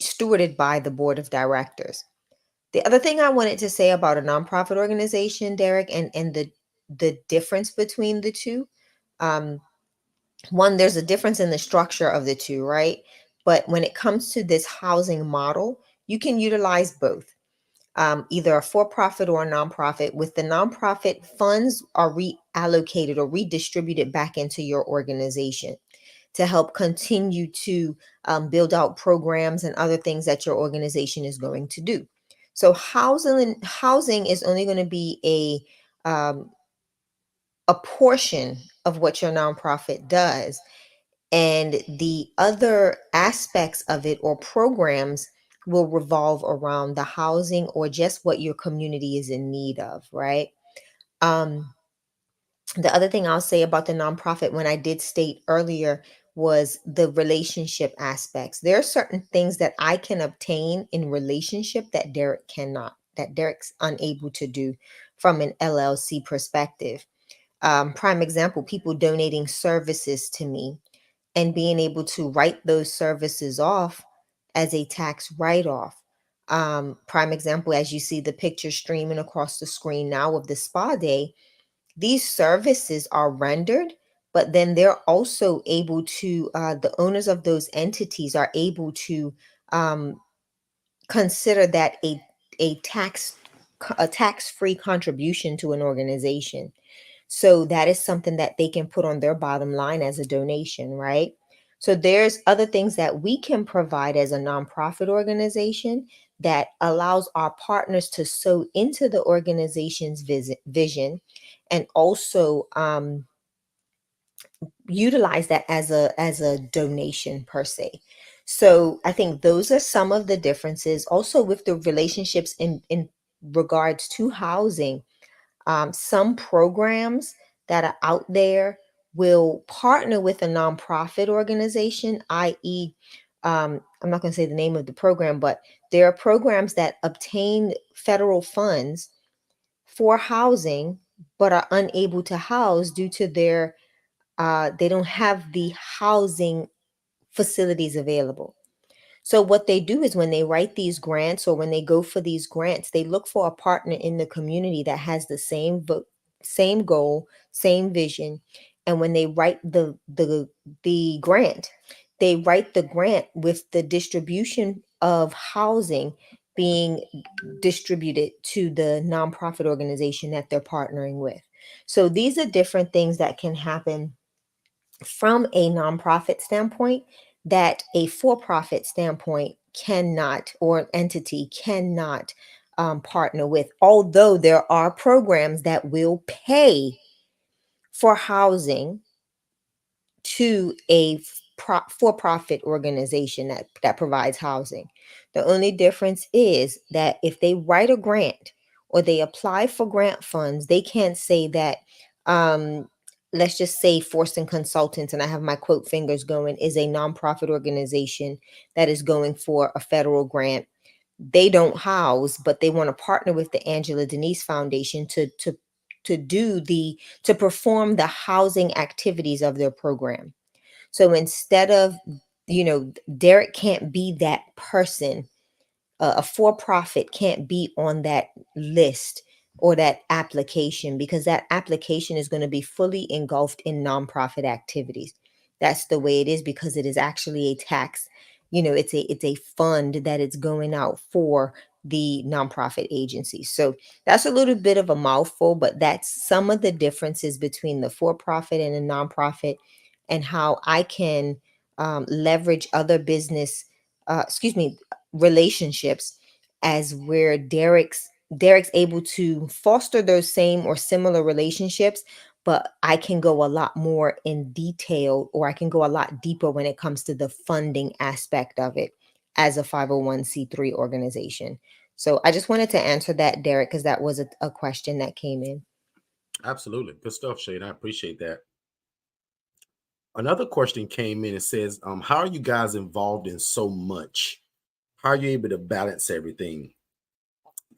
stewarded by the board of directors. The other thing I wanted to say about a nonprofit organization, Derek, and the difference between the two. Um, One, there's a difference in the structure of the two, right? But when it comes to this housing model, you can utilize both, either a for-profit or a nonprofit. With the nonprofit, funds are reallocated or redistributed back into your organization to help continue to build out programs and other things that your organization is going to do. So housing is only going to be a portion of what your nonprofit does, and the other aspects of it or programs will revolve around the housing or just what your community is in need of, right? um the other thing I'll say about the nonprofit, when I did state earlier, was the relationship aspects. There are certain things that I can obtain in relationship that Derek cannot, that Derek's unable to do from an LLC perspective. Prime example, people donating services to me and being able to write those services off as a tax write-off. Prime example, as you see the picture streaming across the screen now of the spa day, these services are rendered, but then they're also able to, the owners of those entities are able to consider that a tax a tax-free contribution to an organization. So that is something that they can put on their bottom line as a donation, right? So there's other things that we can provide as a nonprofit organization that allows our partners to sow into the organization's vision, and also utilize that as a donation per se. So I think those are some of the differences. Also, with the relationships in regards to housing, some programs that are out there will partner with a nonprofit organization, i.e., I'm not going to say the name of the program, but there are programs that obtain federal funds for housing but are unable to house due to their they don't have the housing facilities available. So what they do is when they write these grants or when they go for these grants, they look for a partner in the community that has the same goal, same vision. And when they write the grant, they write the grant with the distribution of housing being distributed to the nonprofit organization that they're partnering with. So these are different things that can happen from a nonprofit standpoint that a for-profit standpoint cannot, or an entity cannot partner with, although there are programs that will pay for housing to a for-profit organization that provides housing. The only difference is that if they write a grant or they apply for grant funds, they can't say that, let's just say Forston Consultants, and I have my quote fingers going, is a nonprofit organization that is going for a federal grant. They don't house, but they want to partner with the Angela Denise Foundation to perform the housing activities of their program. So instead of, Derek can't be that person. A for-profit can't be on that list or that application, because that application is going to be fully engulfed in nonprofit activities. That's the way it is, because it is actually a tax. It's a fund that it's going out for the nonprofit agency. So that's a little bit of a mouthful, but that's some of the differences between the for-profit and a nonprofit, and how I can leverage other business, relationships, as where Derek's able to foster those same or similar relationships, but I can go a lot more in detail, or I can go a lot deeper when it comes to the funding aspect of it as a 501c3 organization. So I just wanted to answer that, Derek, because that was a question that came in. Absolutely. Good stuff, Shane. I appreciate that. Another question came in and says, how are you guys involved in so much? How are you able to balance everything?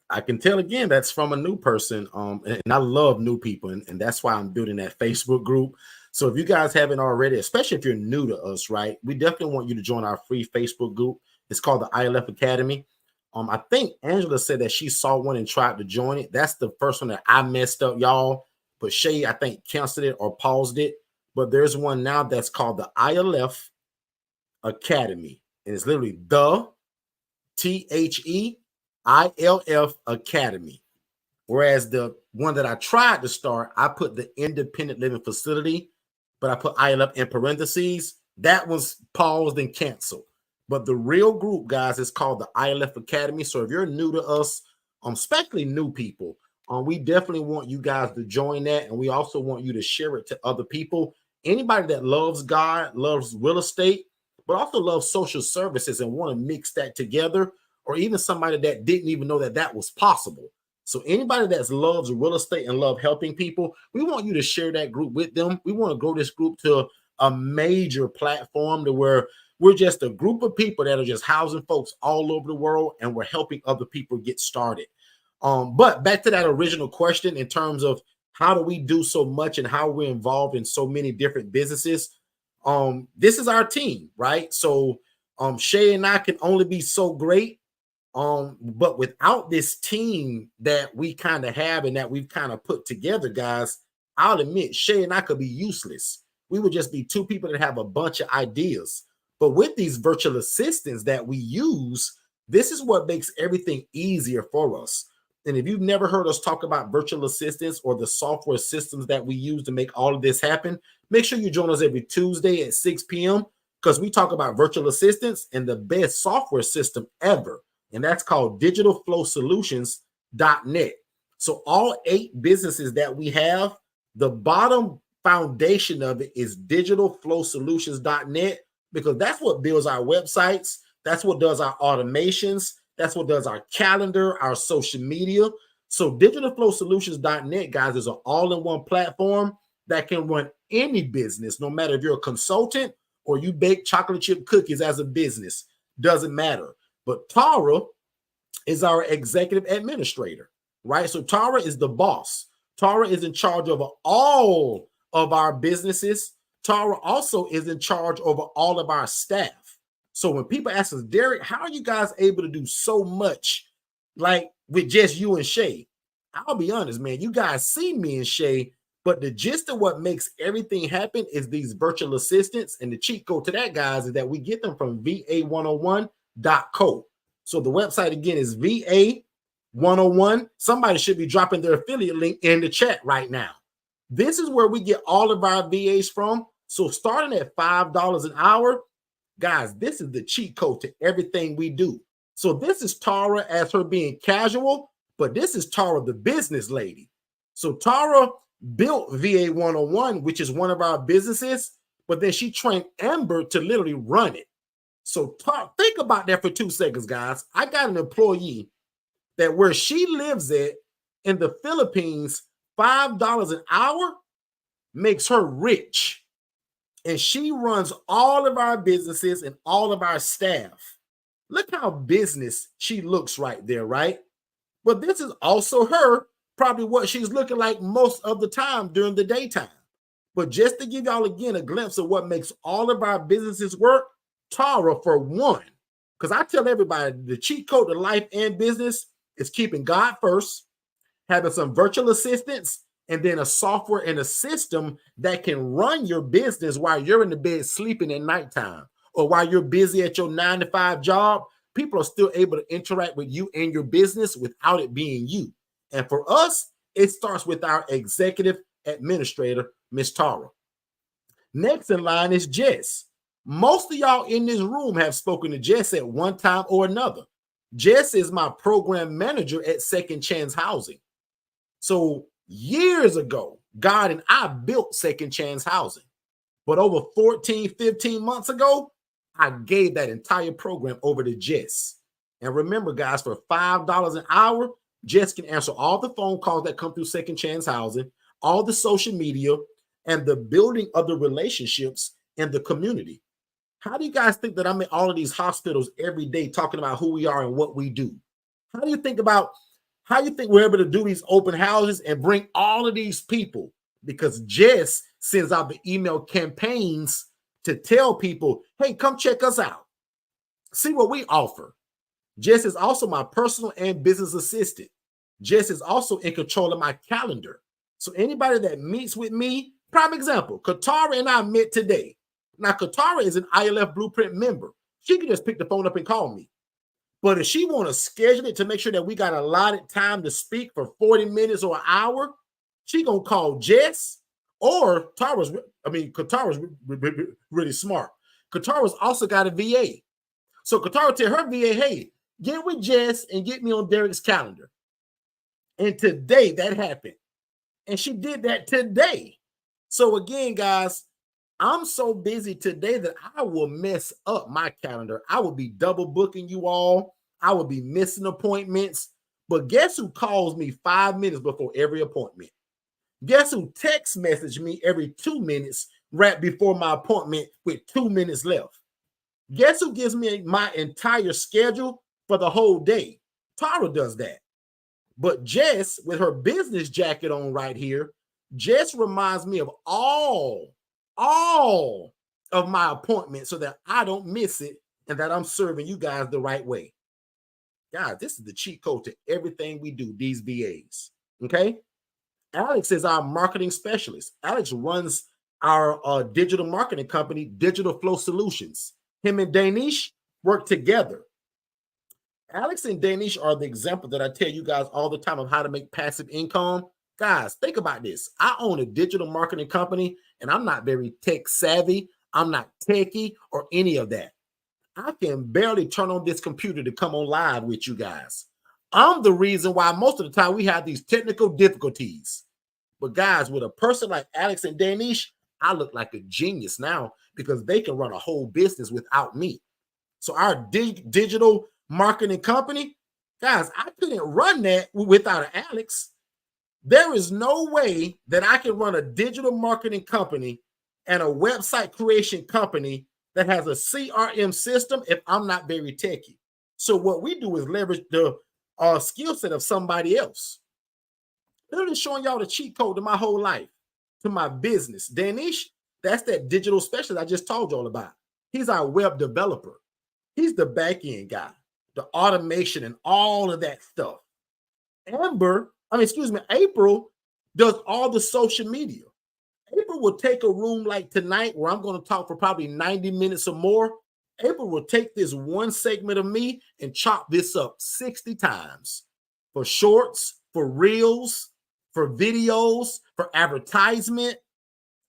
I can tell again, that's from a new person. And I love new people, and that's why I'm building that Facebook group. So if you guys haven't already, especially if you're new to us, right, we definitely want you to join our free Facebook group. It's called the ILF Academy. I think Angela said that she saw one and tried to join it. That's the first one that I messed up, y'all. But Shay, I think, canceled it or paused it. But there's one now that's called the ILF Academy. And it's literally the THEILF Academy. Whereas the one that I tried to start, I put the Independent Living Facility, but I put ILF in parentheses. That was paused and canceled. But the real group, guys, is called the ILF Academy. So if you're new to us, especially new people, we definitely want you guys to join that. And we also want you to share it to other people. Anybody that loves God, loves real estate, but also loves social services and want to mix that together, or even somebody that didn't even know that that was possible. So anybody that loves real estate and love helping people, we want you to share that group with them. We want to grow this group to a major platform to where we're just a group of people that are just housing folks all over the world, and we're helping other people get started. But back to that original question in terms of how do we do so much and how we're involved in so many different businesses. This is our team, right? So Shay and I can only be so great. But without this team that we kind of have and that we've kind of put together, guys, I'll admit Shay and I could be useless. We would just be two people that have a bunch of ideas. But with these virtual assistants that we use, this is what makes everything easier for us. And if you've never heard us talk about virtual assistants or the software systems that we use to make all of this happen, make sure you join us every Tuesday at 6 p.m. because we talk about virtual assistants and the best software system ever. And that's called digitalflowsolutions.net. So all 8 businesses that we have, the bottom foundation of it is digitalflowsolutions.net, because that's what builds our websites. That's what does our automations. That's what does our calendar, our social media. So digitalflowsolutions.net, guys, is an all-in-one platform that can run any business, no matter if you're a consultant or you bake chocolate chip cookies as a business, doesn't matter. But Tara is our executive administrator, right? So Tara is the boss. Tara is in charge of all of our businesses. Tara also is in charge over all of our staff. So when people ask us, Derek, how are you guys able to do so much like with just you and Shay? I'll be honest, man, you guys see me and Shay, but the gist of what makes everything happen is these virtual assistants. And the cheat code to that, guys, is that we get them from va101.co. So the website again is va101. Somebody should be dropping their affiliate link in the chat right now. This is where we get all of our VAs from. So starting at $5 an hour, guys, this is the cheat code to everything we do. So this is Tara as her being casual, but this is Tara, the business lady. So Tara built VA101, which is one of our businesses, but then she trained Amber to literally run it. So think about that for 2 seconds, guys. I got an employee that where she lives at in the Philippines, $5 an hour, makes her rich. And she runs all of our businesses and all of our staff. Look how business she looks right there, right? But this is also her, probably what she's looking like most of the time during the daytime. But just to give y'all again a glimpse of what makes all of our businesses work, Tara, for one, because I tell everybody the cheat code to life and business is keeping God first, having some virtual assistants, and then a software and a system that can run your business while you're in the bed sleeping at nighttime, or while you're busy at your 9-to-5 job. People are still able to interact with you and your business without it being you. And for us, it starts with our executive administrator, Miss Tara. Next in line is Jess. Most of y'all in this room have spoken to Jess at one time or another. Jess is my program manager at Second Chance Housing. So years ago, God and I built Second Chance Housing. But over 14, 15 months ago, I gave that entire program over to Jess. And remember, guys, for $5 an hour, Jess can answer all the phone calls that come through Second Chance Housing, all the social media, and the building of the relationships in the community. How do you guys think that I'm in all of these hospitals every day talking about who we are and what we do? How do you think we're able to do these open houses and bring all of these people? Because Jess sends out the email campaigns to tell people, hey, come check us out. See what we offer. Jess is also my personal and business assistant. Jess is also in control of my calendar. So anybody that meets with me, prime example, Katara and I met today. Now, Katara is an ILF Blueprint member. She can just pick the phone up and call me. But if she want to schedule it to make sure that we got allotted time to speak for 40 minutes or an hour, she going to call Jess, or Katara's really smart. Katara's also got a VA. So Katara tell her VA, hey, get with Jess and get me on Derek's calendar. And today that happened. And she did that today. So again, guys, I'm so busy today that I will mess up my calendar. I will be double booking you all. I will be missing appointments. But guess who calls me 5 minutes before every appointment? Guess who text message me every 2 minutes right before my appointment with 2 minutes left? Guess who gives me my entire schedule for the whole day? Tara does that. But Jess, with her business jacket on right here, Jess reminds me of all of my appointments so that I don't miss it and that I'm serving you guys the right way. Guys, this is the cheat code to everything we do, these VAs, okay? Alex is our marketing specialist. Alex runs our digital marketing company, Digital Flow Solutions. Him and Danish work together. Alex and Danish are the example that I tell you guys all the time of how to make passive income. Guys, think about this. I own a digital marketing company, and I'm not very tech savvy. I'm not techie or any of that. I can barely turn on this computer to come on live with you guys. I'm the reason why most of the time we have these technical difficulties. But guys, with a person like Alex and Danish, I look like a genius now because they can run a whole business without me. So our digital marketing company, guys, I couldn't run that without Alex. There is no way that I can run a digital marketing company and a website creation company that has a CRM system if I'm not very techie. So what we do is leverage the skill set of somebody else. Literally showing y'all the cheat code to my whole life, to my business. Danish, that's that digital specialist I just told y'all about. He's our web developer. He's the back end guy, the automation and all of that stuff. April does all the social media. April will take a room like tonight where I'm going to talk for probably 90 minutes or more. April will take this one segment of me and chop this up 60 times for shorts, for reels, for videos, for advertisement.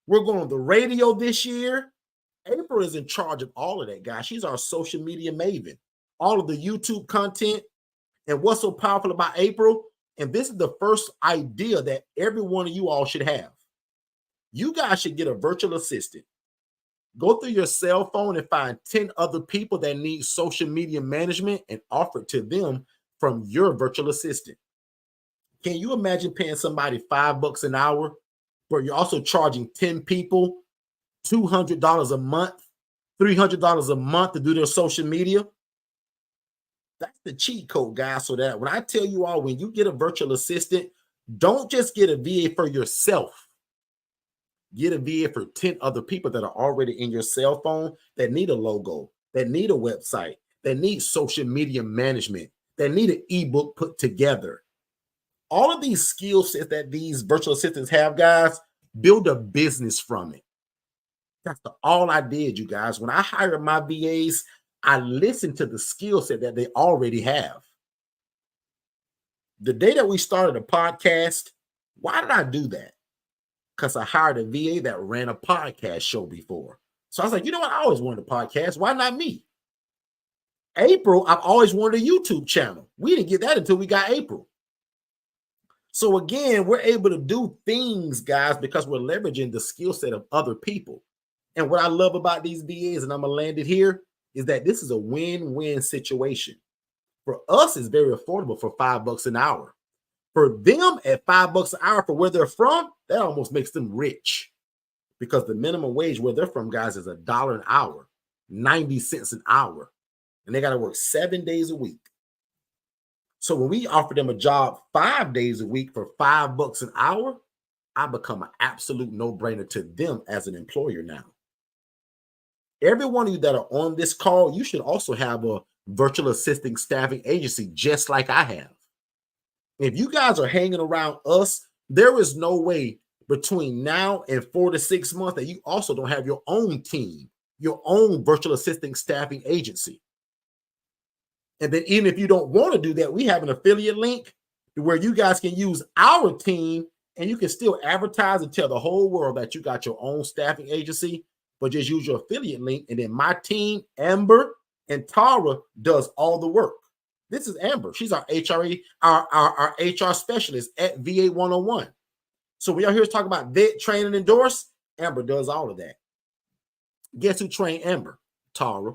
We're going on the radio this year. April is in charge of all of that, guys. She's our social media maven, all of the YouTube content. And what's so powerful about April? And this is the first idea that every one of you all should have. You guys should get a virtual assistant. Go through your cell phone and find 10 other people that need social media management and offer it to them from your virtual assistant. Can you imagine paying somebody $5 an hour but you're also charging 10 people $200 a month, $300 a month to do their social media. That's the cheat code, guys. So that when I tell you all, when you get a virtual assistant, don't just get a VA for yourself. Get a VA for 10 other people that are already in your cell phone that need a logo, that need a website, that need social media management, that need an ebook put together. All of these skill sets that these virtual assistants have, guys, build a business from it. That's all I did, you guys. When I hired my VAs, I listened to the skill set that they already have. The day that we started a podcast, why did I do that? Because I hired a VA that ran a podcast show before. So I was like, you know what? I always wanted a podcast. Why not me? April, I've always wanted a YouTube channel. We didn't get that until we got April. So again, we're able to do things, guys, because we're leveraging the skill set of other people. And what I love about these VAs, and I'm going to land it here, is that this is a win-win situation. For us, it's very affordable for $5 an hour. For them, at $5 an hour for where they're from, that almost makes them rich, because the minimum wage where they're from, guys, is $1 an hour, 90 cents an hour, and they got to work 7 days a week. So when we offer them a job 5 days a week for $5 an hour, I become an absolute no-brainer to them as an employer now. Every one of you that are on this call, you should also have a virtual assistant staffing agency just like I have. If you guys are hanging around us, there is no way between now and 4 to 6 months that you also don't have your own team, your own virtual assistant staffing agency. And then even if you don't want to do that, we have an affiliate link where you guys can use our team and you can still advertise and tell the whole world that you got your own staffing agency, but just use your affiliate link. And then my team, Amber and Tara, does all the work. This is Amber. She's our HRE, our HR specialist at VA 101. So we are here to talk about vet, train, and endorse. Amber does all of that. Guess who trained Amber? Tara.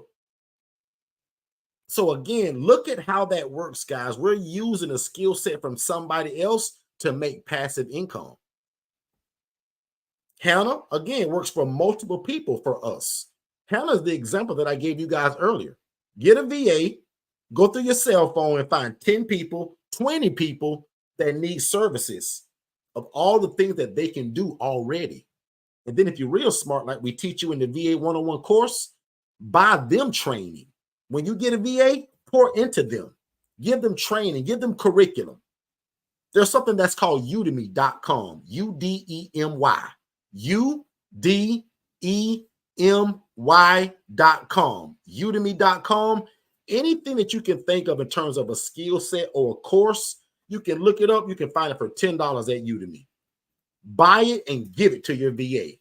So again, look at how that works, guys. We're using a skill set from somebody else to make passive income. Hannah, again, works for multiple people for us. Hannah is the example that I gave you guys earlier. Get a VA, go through your cell phone and find 10 people, 20 people that need services of all the things that they can do already. And then if you're real smart, like we teach you in the VA 101 course, buy them training. When you get a VA, pour into them. Give them training. Give them curriculum. There's something that's called udemy.com. U-D-E-M-Y. U-D-E-M-Y.com. Udemy.com. Anything that you can think of in terms of a skill set or a course, you can look it up. You can find it for $10 at Udemy. Buy it and give it to your VA.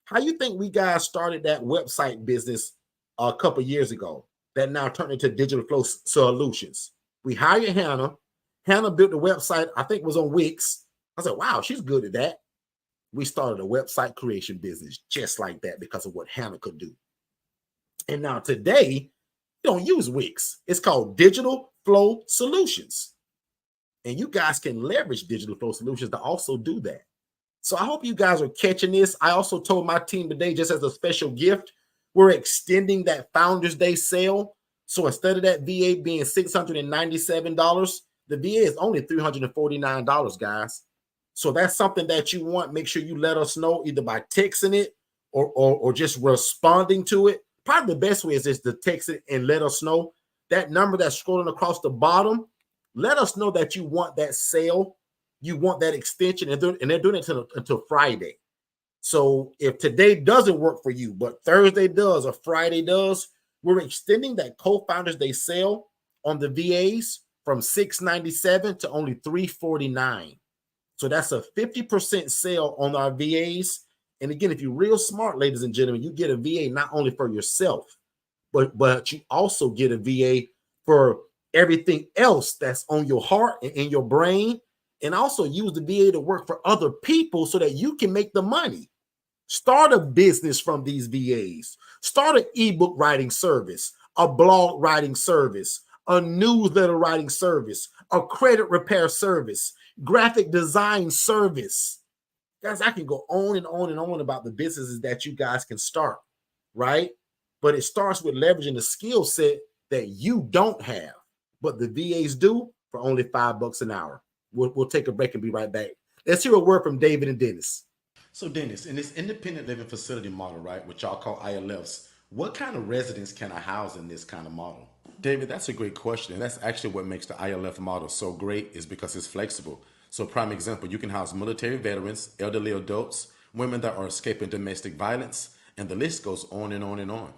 How you think we guys started that website business a couple years ago that now turned into Digital Flow Solutions? We hired Hannah. Hannah built the website, I think it was on Wix. I said, wow, she's good at that. We started a website creation business just like that because of what Hannah could do. And now today, you don't use Wix. It's called Digital Flow Solutions. And you guys can leverage Digital Flow Solutions to also do that. So I hope you guys are catching this. I also told my team today, just as a special gift, we're extending that Founders Day sale. So instead of that VA being $697, the VA is only $349, guys. So that's something that you want. Make sure you let us know either by texting it or just responding to it. Probably the best way is just to text it and let us know. That number that's scrolling across the bottom, let us know that you want that sale. You want that extension, and they're doing it until Friday. So if today doesn't work for you, but Thursday does or Friday does, we're extending that Co-Founders Day sale on the VAs from $697 to only $349. So that's a 50% sale on our VAs. And again, if you're real smart, ladies and gentlemen, you get a VA not only for yourself, but you also get a VA for everything else that's on your heart and in your brain. And also use the VA to work for other people so that you can make the money. Start a business from these VAs. Start an ebook writing service, a blog writing service, a newsletter writing service, a credit repair service, graphic design service. Guys, I can go on and on and on about the businesses that you guys can start, right? But it starts with leveraging the skill set that you don't have, but the VAs do for only $5 an hour. We'll take a break and be right back. Let's hear a word from David and Dennis. So, Dennis, in this independent living facility model, right, which y'all call ILFs, what kind of residents can I house in this kind of model? David, that's a great question. And that's actually what makes the ILF model so great, is because it's flexible. So, prime example, you can house military veterans, elderly adults, women that are escaping domestic violence, and the list goes on and on and on.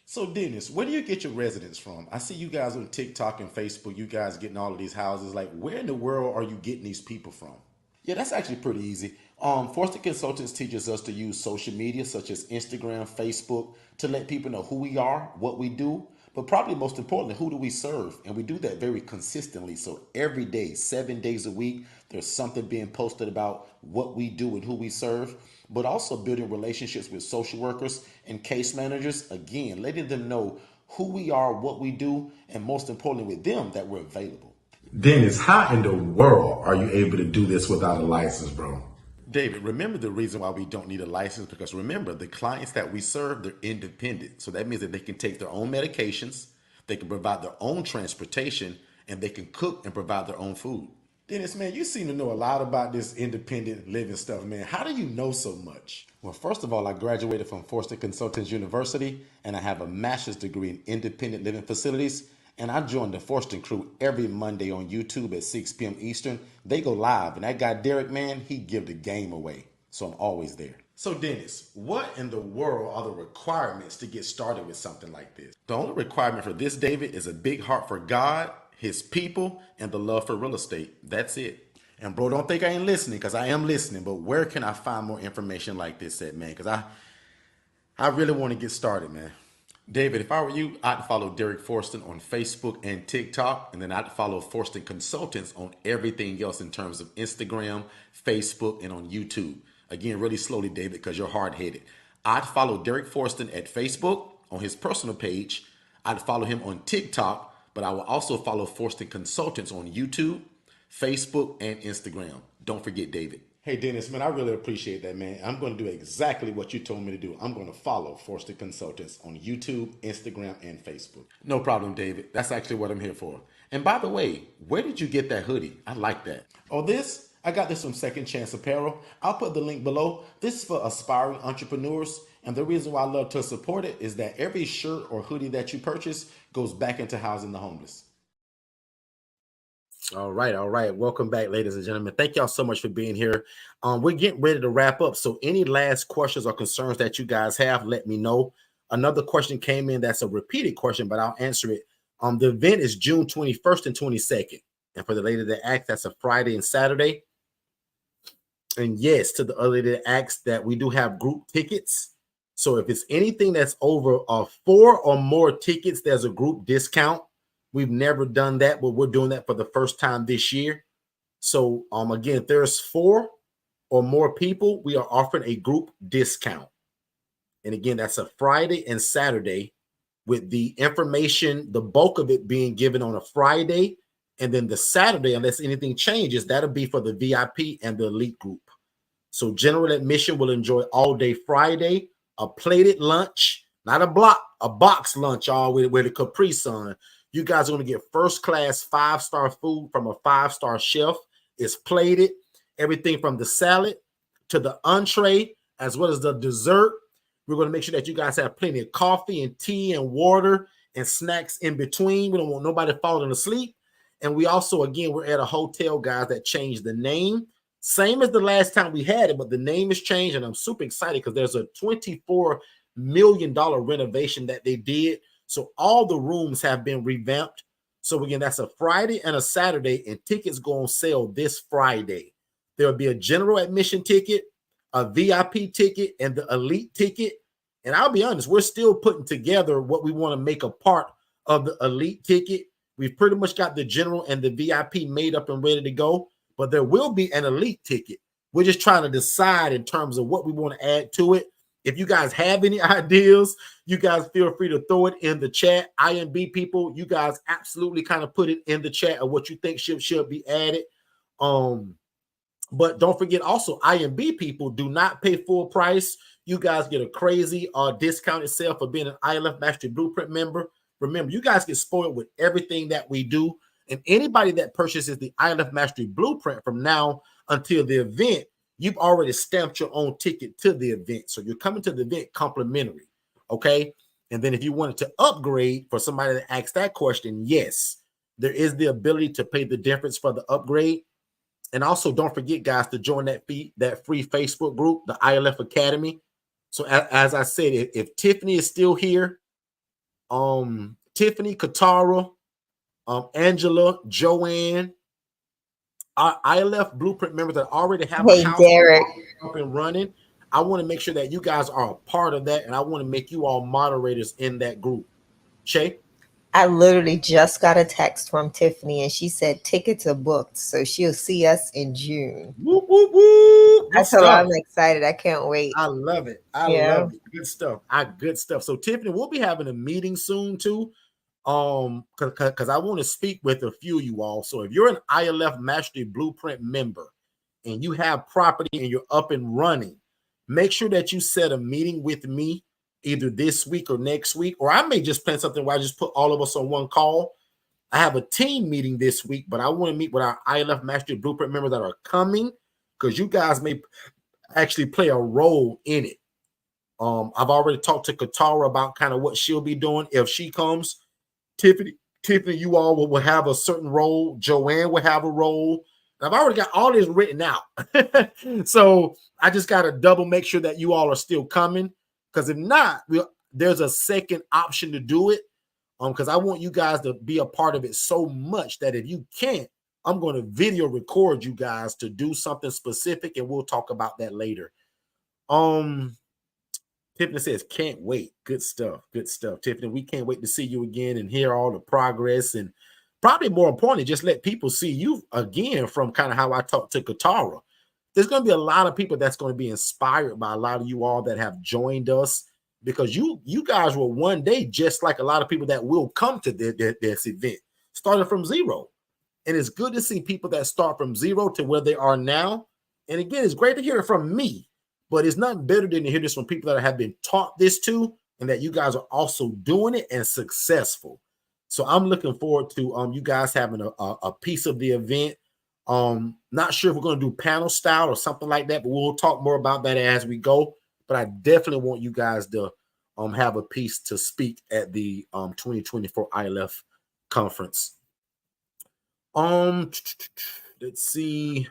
So, Dennis, where do you get your residents from? I see you guys on TikTok and Facebook, you guys getting all of these houses. Like, where in the world are you getting these people from? Yeah, that's actually pretty easy. Forster Consultants teaches us to use social media such as Instagram, Facebook to let people know who we are, what we do, but probably most importantly, who do we serve? And we do that very consistently. So every day, 7 days a week, there's something being posted about what we do and who we serve, but also building relationships with social workers and case managers. Again, letting them know who we are, what we do, and most importantly with them, that we're available. Dennis, how in the world are you able to do this without a license, bro? David, remember the reason why we don't need a license, because remember, the clients that we serve, they're independent. So that means that they can take their own medications, they can provide their own transportation, and they can cook and provide their own food. Dennis, man, you seem to know a lot about this independent living stuff, man. How do you know so much? Well, first of all, I graduated from Forster Consultants University, and I have a master's degree in independent living facilities. And I join the Forster crew every Monday on YouTube at 6 p.m. Eastern. They go live, and that guy Derek, man, he give the game away. So I'm always there. So Dennis, what in the world are the requirements to get started with something like this? The only requirement for this, David, is a big heart for God, his people, and the love for real estate. That's it. And bro, don't think I ain't listening, because I am listening. But where can I find more information like this at, man? Because I really want to get started, man. David, if I were you, I'd follow Derek Forston on Facebook and TikTok, and then I'd follow Forston Consultants on everything else in terms of Instagram, Facebook, and on YouTube. Again, really slowly, David, because you're hard-headed. I'd follow Derek Forston at Facebook on his personal page. I'd follow him on TikTok, but I will also follow Forston Consultants on YouTube, Facebook, and Instagram. Don't forget, David. Hey, Dennis, man, I really appreciate that, man. I'm going to do exactly what you told me to do. I'm going to follow Forster Consultants on YouTube, Instagram, and Facebook. No problem, David. That's actually what I'm here for. And by the way, where did you get that hoodie? I like that. Oh, this? I got this from Second Chance Apparel. I'll put the link below. This is for aspiring entrepreneurs. And the reason why I love to support it is that every shirt or hoodie that you purchase goes back into housing the homeless. All right. Welcome back, ladies and gentlemen. Thank y'all so much for being here. We're getting ready to wrap up. So any last questions or concerns that you guys have, let me know. Another question came in that's a repeated question, but I'll answer it. The event is June 21st and 22nd. And for the lady that asked, that's a Friday and Saturday. And yes, to the other lady that asked, that we do have group tickets. So if it's anything that's over 4 or more tickets, there's a group discount. We've never done that, but we're doing that for the first time this year. So again, if there's 4 or more people, we are offering a group discount. And again, that's a Friday and Saturday, with the information, the bulk of it being given on a Friday. And then the Saturday, unless anything changes, that'll be for the VIP and the elite group. So general admission will enjoy all day Friday, a plated lunch, not a box lunch, all with the Capri Sun. You guys are going to get first class 5-star food from a 5-star chef. It's plated, everything from the salad to the entree, as well as the dessert. We're going to make sure that you guys have plenty of coffee and tea and water and snacks in between. We don't want nobody falling asleep. And we also, again, we're at a hotel, guys, that changed the name. Same as the last time we had it, but the name has changed. And I'm super excited because there's a $24 million renovation that they did. So all the rooms have been revamped. So again, that's a Friday and a Saturday, and tickets go on sale this Friday. There'll be a general admission ticket, a VIP ticket, and the elite ticket. And I'll be honest, we're still putting together what we want to make a part of the elite ticket. We've pretty much got the general and the VIP made up and ready to go, but there will be an elite ticket. We're just trying to decide in terms of what we want to add to it. If you guys have any ideas, you guys feel free to throw it in the chat. IMB people, you guys absolutely kind of put it in the chat of what you think should be added. But don't forget also, IMB people do not pay full price. You guys get a crazy discounted sale for being an ILF Mastery Blueprint member. Remember, you guys get spoiled with everything that we do. And anybody that purchases the ILF Mastery Blueprint from now until the event, you've already stamped your own ticket to the event. So you're coming to the event complimentary. Okay. And then if you wanted to upgrade, for somebody that asked that question, yes, there is the ability to pay the difference for the upgrade. And also, don't forget, guys, to join that free Facebook group, the ILF Academy. So as I said, if Tiffany is still here, Tiffany, Katara, Angela, Joanne, our ILF Blueprint members that already have a house Derek. up and running, I want to make sure that you guys are a part of that, and I want to make you all moderators in that group. Shay? I literally just got a text from Tiffany, and she said tickets are booked, so she'll see us in June. Whoop, whoop, whoop. I told her I'm excited. I can't wait. I love it. I love it. Good stuff. Good stuff. So Tiffany, we'll be having a meeting soon too. Because I want to speak with a few of you all. So if you're an ILF Mastery Blueprint member and you have property and you're up and running, make sure that you set a meeting with me either this week or next week, or I may just plan something where I just put all of us on one call. I have a team meeting this week, but I want to meet with our ILF Mastery Blueprint members that are coming, because you guys may actually play a role in it. I've already talked to Katara about kind of what she'll be doing if she comes. Tiffany, you all will have a certain role. Joanne will have a role. And I've already got all this written out. So I just got to double make sure that you all are still coming. Because if not, there's a second option to do it. Because I want you guys to be a part of it so much that if you can't, I'm going to video record you guys to do something specific, and we'll talk about that later. Tiffany says, can't wait. Good stuff. Good stuff. Tiffany, we can't wait to see you again and hear all the progress. And probably more importantly, just let people see you again from kind of how I talked to Katara. There's going to be a lot of people that's going to be inspired by a lot of you all that have joined us, because you guys will one day, just like a lot of people that will come to this event, started from zero. And it's good to see people that start from zero to where they are now. And again, it's great to hear it from me. But it's not better than to hear this from people that have been taught this to, and that you guys are also doing it and successful. So I'm looking forward to you guys having a piece of the event. Not sure if we're going to do panel style or something like that, but we'll talk more about that as we go. But I definitely want you guys to have a piece to speak at the 2024 ILF conference. Let's see.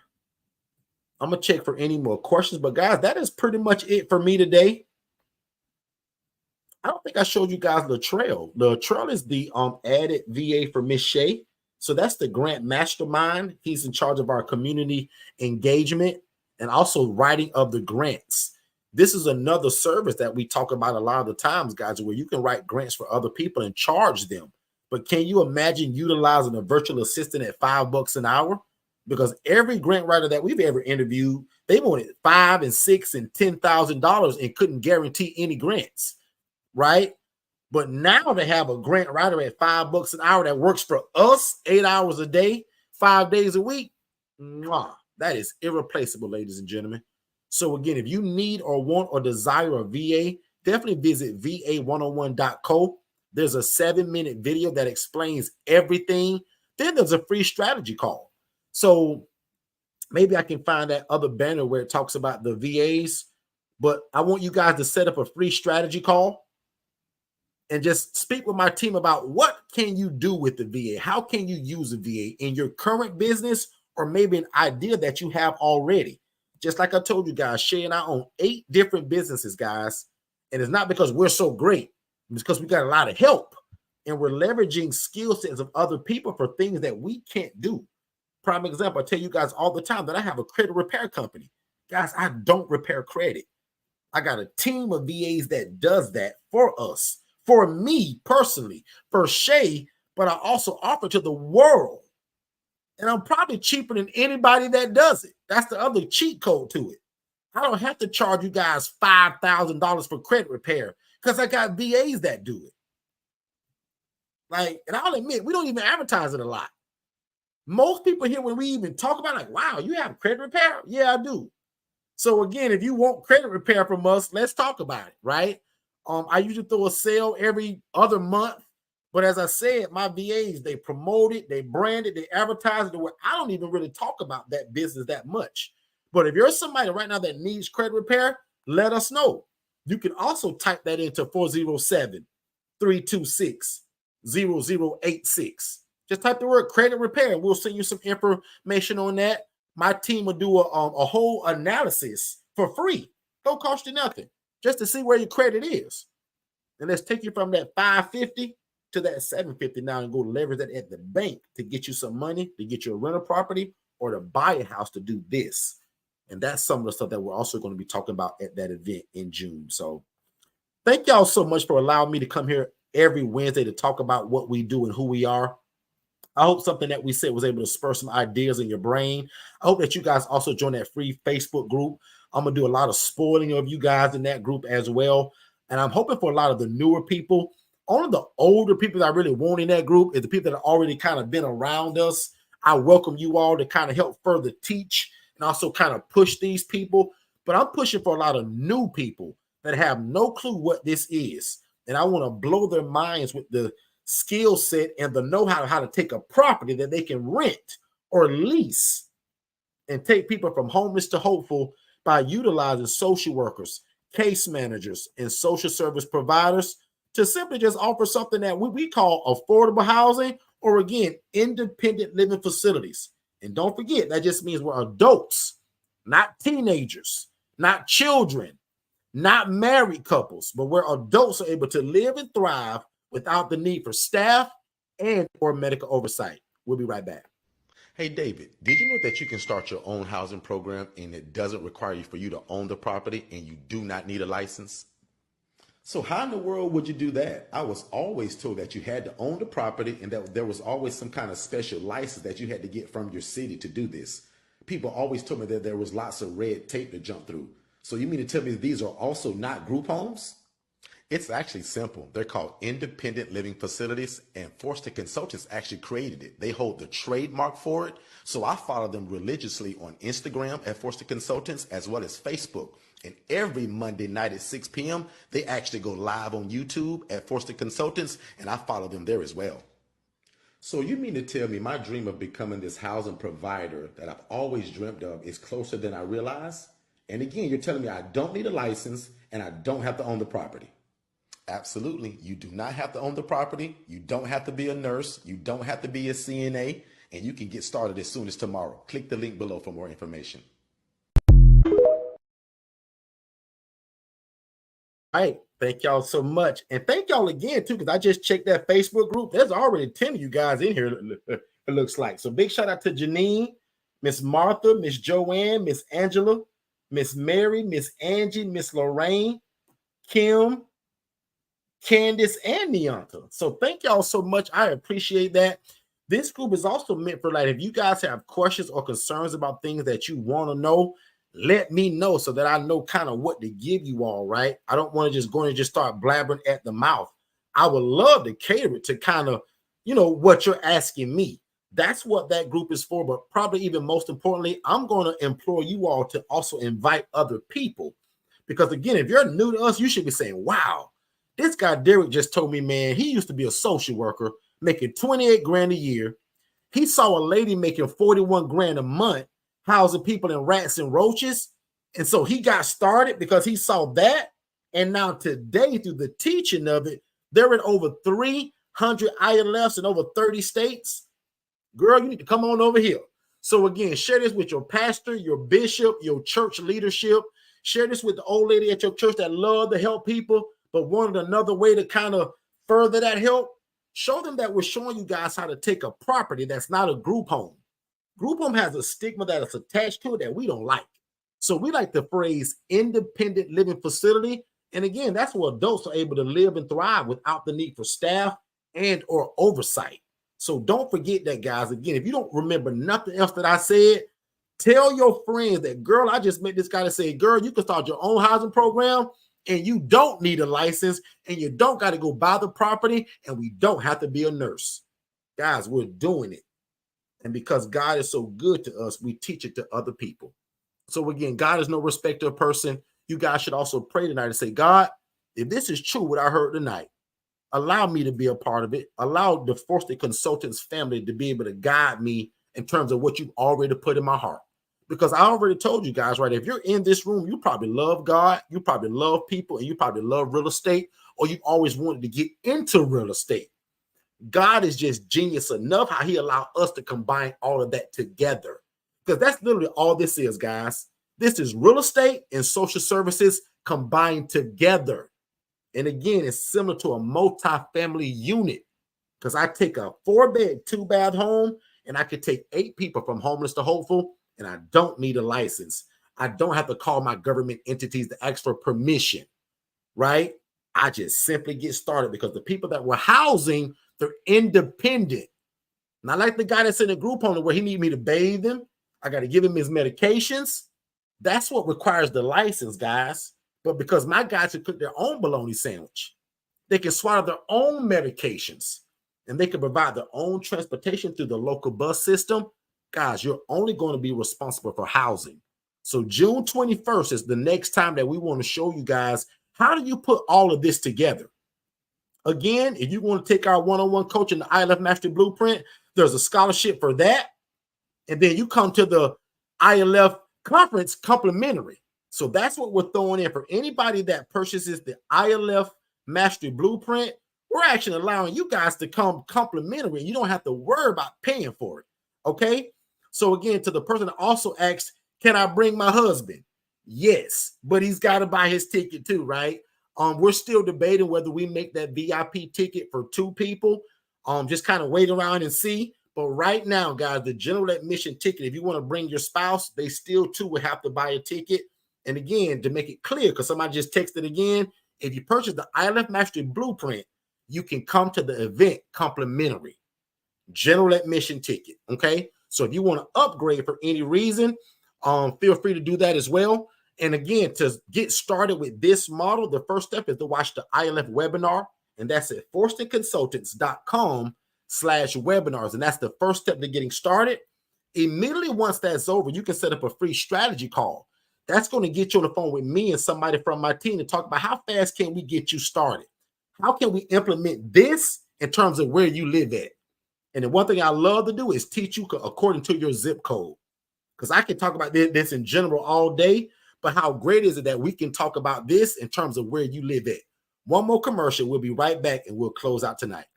I'm going to check for any more questions. But, guys, that is pretty much it for me today. I don't think I showed you guys Latrell. Latrell is the added VA for Miss Shay. So that's the grant mastermind. He's in charge of our community engagement and also writing of the grants. This is another service that we talk about a lot of the times, guys, where you can write grants for other people and charge them. But can you imagine utilizing a virtual assistant at $5 an hour? Because every grant writer that we've ever interviewed, they wanted $5,000 and $6,000 and $10,000 and couldn't guarantee any grants, right? But now they have a grant writer at $5 an hour that works for us 8 hours a day, 5 days a week. That is irreplaceable, ladies and gentlemen. So again, if you need or want or desire a VA, definitely visit va101.co. There's a 7-minute video that explains everything. Then there's a free strategy call. So maybe I can find that other banner where it talks about the VAs, but I want you guys to set up a free strategy call and just speak with my team about what can you do with the VA? How can you use a VA in your current business, or maybe an idea that you have already? Just like I told you guys, Shay and I own 8 different businesses, guys. And it's not because we're so great. It's because we got a lot of help, and we're leveraging skill sets of other people for things that we can't do. Prime example, I tell you guys all the time that I have a credit repair company. Guys, I don't repair credit. I got a team of VAs that does that for us, for me personally, for Shay, but I also offer to the world. And I'm probably cheaper than anybody that does it. That's the other cheat code to it. I don't have to charge you guys $5,000 for credit repair because I got VAs that do it. Like, and I'll admit, we don't even advertise it a lot. Most people here, when we even talk about, like, wow, you have credit repair? Yeah, I do. So again, if you want credit repair from us, let's talk about it, right? I usually throw a sale every other month, but as I said, my VAs, they promote it, they brand it, they advertise it. I don't even really talk about that business that much. But if you're somebody right now that needs credit repair, let us know. You can also type that into 407-326-0086. Just type the word credit repair, and we'll send you some information on that. My team will do a whole analysis for free. Don't cost you nothing, just to see where your credit is. And let's take you from that 550 to that 750 now and go leverage that at the bank to get you some money, to get you a rental property, or to buy a house to do this. And that's some of the stuff that we're also going to be talking about at that event in June. So thank y'all so much for allowing me to come here every Wednesday to talk about what we do and who we are. I hope something that we said was able to spur some ideas in your brain. I hope that you guys also join that free Facebook group. I'm going to do a lot of spoiling of you guys in that group as well. And I'm hoping for a lot of the newer people. Only the older people that I really want in that group is the people that have already kind of been around us. I welcome you all to kind of help further teach and also kind of push these people. But I'm pushing for a lot of new people that have no clue what this is. And I want to blow their minds with the skill set and the know-how how to take a property that they can rent or lease and take people from homeless to hopeful by utilizing social workers, case managers, and social service providers to simply just offer something that we call affordable housing, or again, independent living facilities. And don't forget, that just means we're adults, not teenagers, not children, not married couples, but where adults are able to live and thrive without the need for staff and or medical oversight. We'll be right back. Hey, David, did you know that you can start your own housing program and it doesn't require you for you to own the property and you do not need a license? So how in the world would you do that? I was always told that you had to own the property and that there was always some kind of special license that you had to get from your city to do this. People always told me that there was lots of red tape to jump through. So you mean to tell me these are also not group homes? It's actually simple. They're called independent living facilities, and Forster Consultants actually created it. They hold the trademark for it. So I follow them religiously on Instagram at Forster Consultants as well as Facebook. And every Monday night at 6 p.m., they actually go live on YouTube at Forster Consultants, and I follow them there as well. So you mean to tell me my dream of becoming this housing provider that I've always dreamt of is closer than I realize? And again, you're telling me I don't need a license and I don't have to own the property. Absolutely. You do not have to own the property. You don't have to be a nurse. You don't have to be a CNA, and you can get started as soon as tomorrow. Click the link below for more information. All right. Thank y'all so much. And thank y'all again, too, because I just checked that Facebook group. There's already 10 of you guys in here, it looks like. So big shout out to Janine, Miss Martha, Miss Joanne, Miss Angela, Miss Mary, Miss Angie, Miss Lorraine, Kim, Candace, and Neonta. So thank y'all so much. I appreciate that. This group is also meant for, like, if you guys have questions or concerns about things that you want to know, let me know so that I know kind of what to give you all, right? I don't want to just go and just start blabbering at the mouth. I would love to cater it to kind of, what you're asking me. That's what that group is for. But probably even most importantly, I'm going to implore you all to also invite other people. Because again, if you're new to us, you should be saying, wow, this guy Derek just told me, man, he used to be a social worker making 28 grand a year. He saw a lady making 41 grand a month housing people in rats and roaches. And so he got started because he saw that. And now today, through the teaching of it, they're in over 300 ILFs in over 30 states. Girl, you need to come on over here. So again, share this with your pastor, your bishop, your church leadership. Share this with the old lady at your church that love to help people, but wanted another way to kind of further that help. Show them that we're showing you guys how to take a property that's not a group home. Group home has a stigma that is attached to it that we don't like. So we like the phrase independent living facility. And again, that's where adults are able to live and thrive without the need for staff and or oversight. So don't forget that, guys. Again, if you don't remember nothing else that I said, tell your friends that, girl, I just met this guy to say, girl, you can start your own housing program and you don't need a license and you don't got to go buy the property and we don't have to be a nurse. Guys, we're doing it. And because God is so good to us, we teach it to other people. So again, God is no respecter of person. You guys should also pray tonight and say, God, if this is true, what I heard tonight, allow me to be a part of it. Allow the Forston Consultants family to be able to guide me in terms of what you've already put in my heart. Because I already told you guys, right? If you're in this room, you probably love God, you probably love people, and you probably love real estate, or you've always wanted to get into real estate. God is just genius enough how he allowed us to combine all of that together. Because that's literally all this is, guys. This is real estate and social services combined together. And again, it's similar to a multi-family unit because I take a 4-bed, 2-bath home and I could take 8 people from homeless to hopeful, and I don't need a license. I don't have to call my government entities to ask for permission, right? I just simply get started because the people that we're housing, they're independent. Not like the guy that's in a group home where he need me to bathe him. I got to give him his medications. That's what requires the license, guys. But because my guys can cook their own bologna sandwich, they can swallow their own medications, and they can provide their own transportation through the local bus system. Guys, you're only going to be responsible for housing. So June 21st is the next time that we want to show you guys how do you put all of this together. Again, if you want to take our one-on-one coaching, the ILF Mastery Blueprint, there's a scholarship for that. And then you come to the ILF conference complimentary. So that's what we're throwing in for anybody that purchases the ILF Mastery Blueprint. We're actually allowing you guys to come complimentary. You don't have to worry about paying for it. Okay. So again, to the person that also asked, can I bring my husband? Yes, but he's got to buy his ticket too, right? We're still debating whether we make that VIP ticket for 2 people. Just kind of wait around and see. But right now, guys, the general admission ticket, if you want to bring your spouse, they still too will have to buy a ticket. And again, to make it clear, because somebody just texted again, if you purchase the ILF Mastery Blueprint, you can come to the event complimentary. General admission ticket. Okay. So if you want to upgrade for any reason, feel free to do that as well. And again, to get started with this model, the first step is to watch the ILF webinar, and that's at forstonconsultants.com/webinars. And that's the first step to getting started. Immediately once that's over, you can set up a free strategy call. That's going to get you on the phone with me and somebody from my team to talk about how fast can we get you started? How can we implement this in terms of where you live at? And the one thing I love to do is teach you according to your zip code. Because I can talk about this in general all day, but how great is it that we can talk about this in terms of where you live at? One more commercial. We'll be right back and we'll close out tonight.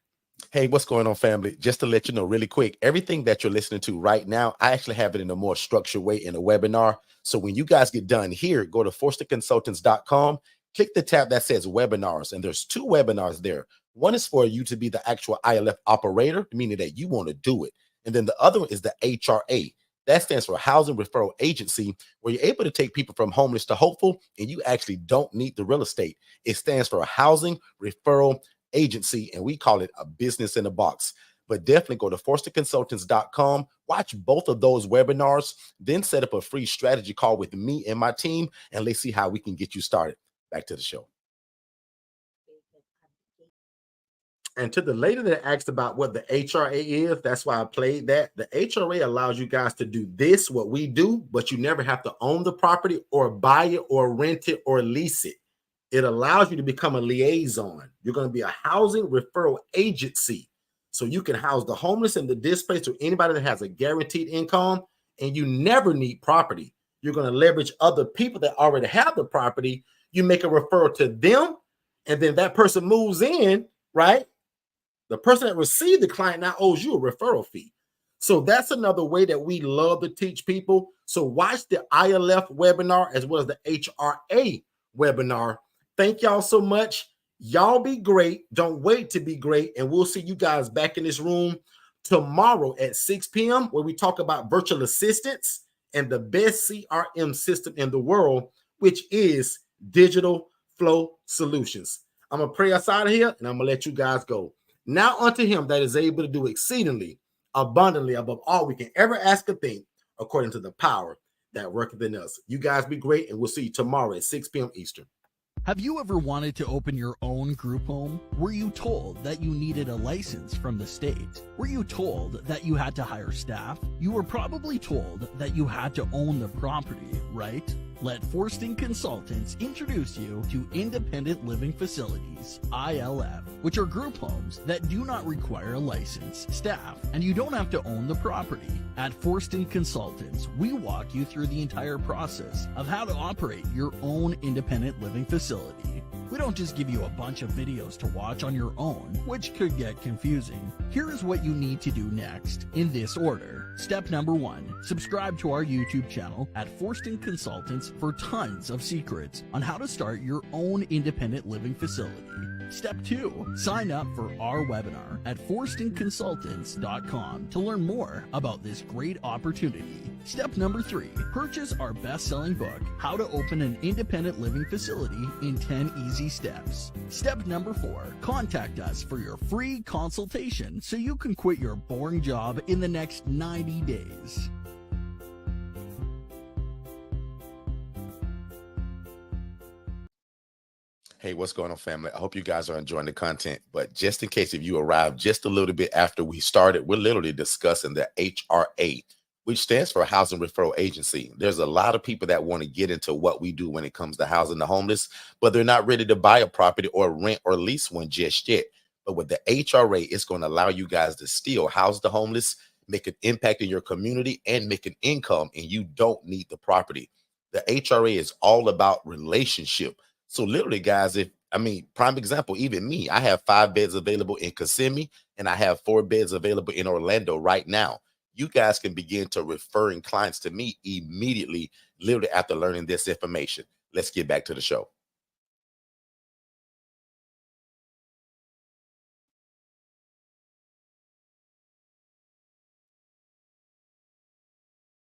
Hey, what's going on, family? Just to let you know really quick, everything that you're listening to right now, I actually have it in a more structured way in a webinar. So when you guys get done here, go to forstonconsultants.com, click the tab that says webinars, and there's 2 webinars there. One is for you to be the actual ILF operator, meaning that you want to do it. And then the other one is the HRA. That stands for Housing Referral Agency, where you're able to take people from homeless to hopeful, and you actually don't need the real estate. It stands for a Housing Referral Agency, and we call it a business in a box. But definitely go to forstonconsultants.com, watch both of those webinars, then set up a free strategy call with me and my team, and let's see how we can get you started. Back to the show. And to the lady that asked about what the HRA is, that's why I played that. The HRA allows you guys to do this, what we do, but you never have to own the property or buy it or rent it or lease it. It allows you to become a liaison. You're going to be a housing referral agency. So you can house the homeless and the displaced or anybody that has a guaranteed income, and you never need property. You're going to leverage other people that already have the property. You make a referral to them, and then that person moves in, right? The person that received the client now owes you a referral fee. So that's another way that we love to teach people. So watch the ILF webinar as well as the HRA webinar. Thank y'all so much. Y'all be great. Don't wait to be great. And we'll see you guys back in this room tomorrow at 6 p.m. where we talk about virtual assistants and the best CRM system in the world, which is Digital Flow Solutions. I'm going to pray us out of here, and I'm going to let you guys go. Now unto him that is able to do exceedingly abundantly above all we can ever ask or think, according to the power that worketh in us. You guys be great, and we'll see you tomorrow at 6 p.m. Eastern. Have you ever wanted to open your own group home? Were you told that you needed a license from the state? Were you told that you had to hire staff? You were probably told that you had to own the property, right? Let Forston Consultants introduce you to Independent Living Facilities, ILF, which are group homes that do not require a license, staff, and you don't have to own the property. At Forston Consultants, we walk you through the entire process of how to operate your own independent living facility. We don't just give you a bunch of videos to watch on your own, which could get confusing. Here is what you need to do next, in this order. Step number 1, subscribe to our YouTube channel at Forston Consultants for tons of secrets on how to start your own independent living facility. Step 2, sign up for our webinar at forstonconsultants.com to learn more about this great opportunity. Step number 3, purchase our best-selling book, How to Open an Independent Living Facility in 10 Easy Steps. Step number 4, contact us for your free consultation so you can quit your boring job in the next 90 days. Hey, what's going on, family? I hope you guys are enjoying the content. But just in case if you arrived just a little bit after we started, we're literally discussing the HRA, which stands for Housing Referral Agency. There's a lot of people that want to get into what we do when it comes to housing the homeless, but they're not ready to buy a property or rent or lease one just yet. But with the HRA, it's going to allow you guys to still house the homeless, make an impact in your community, and make an income, and you don't need the property. The HRA is all about relationship. So literally, guys, prime example, even me, I have 5 beds available in Kissimmee, and I have 4 beds available in Orlando right now. You guys can begin to referring clients to me immediately, literally after learning this information. Let's get back to the show.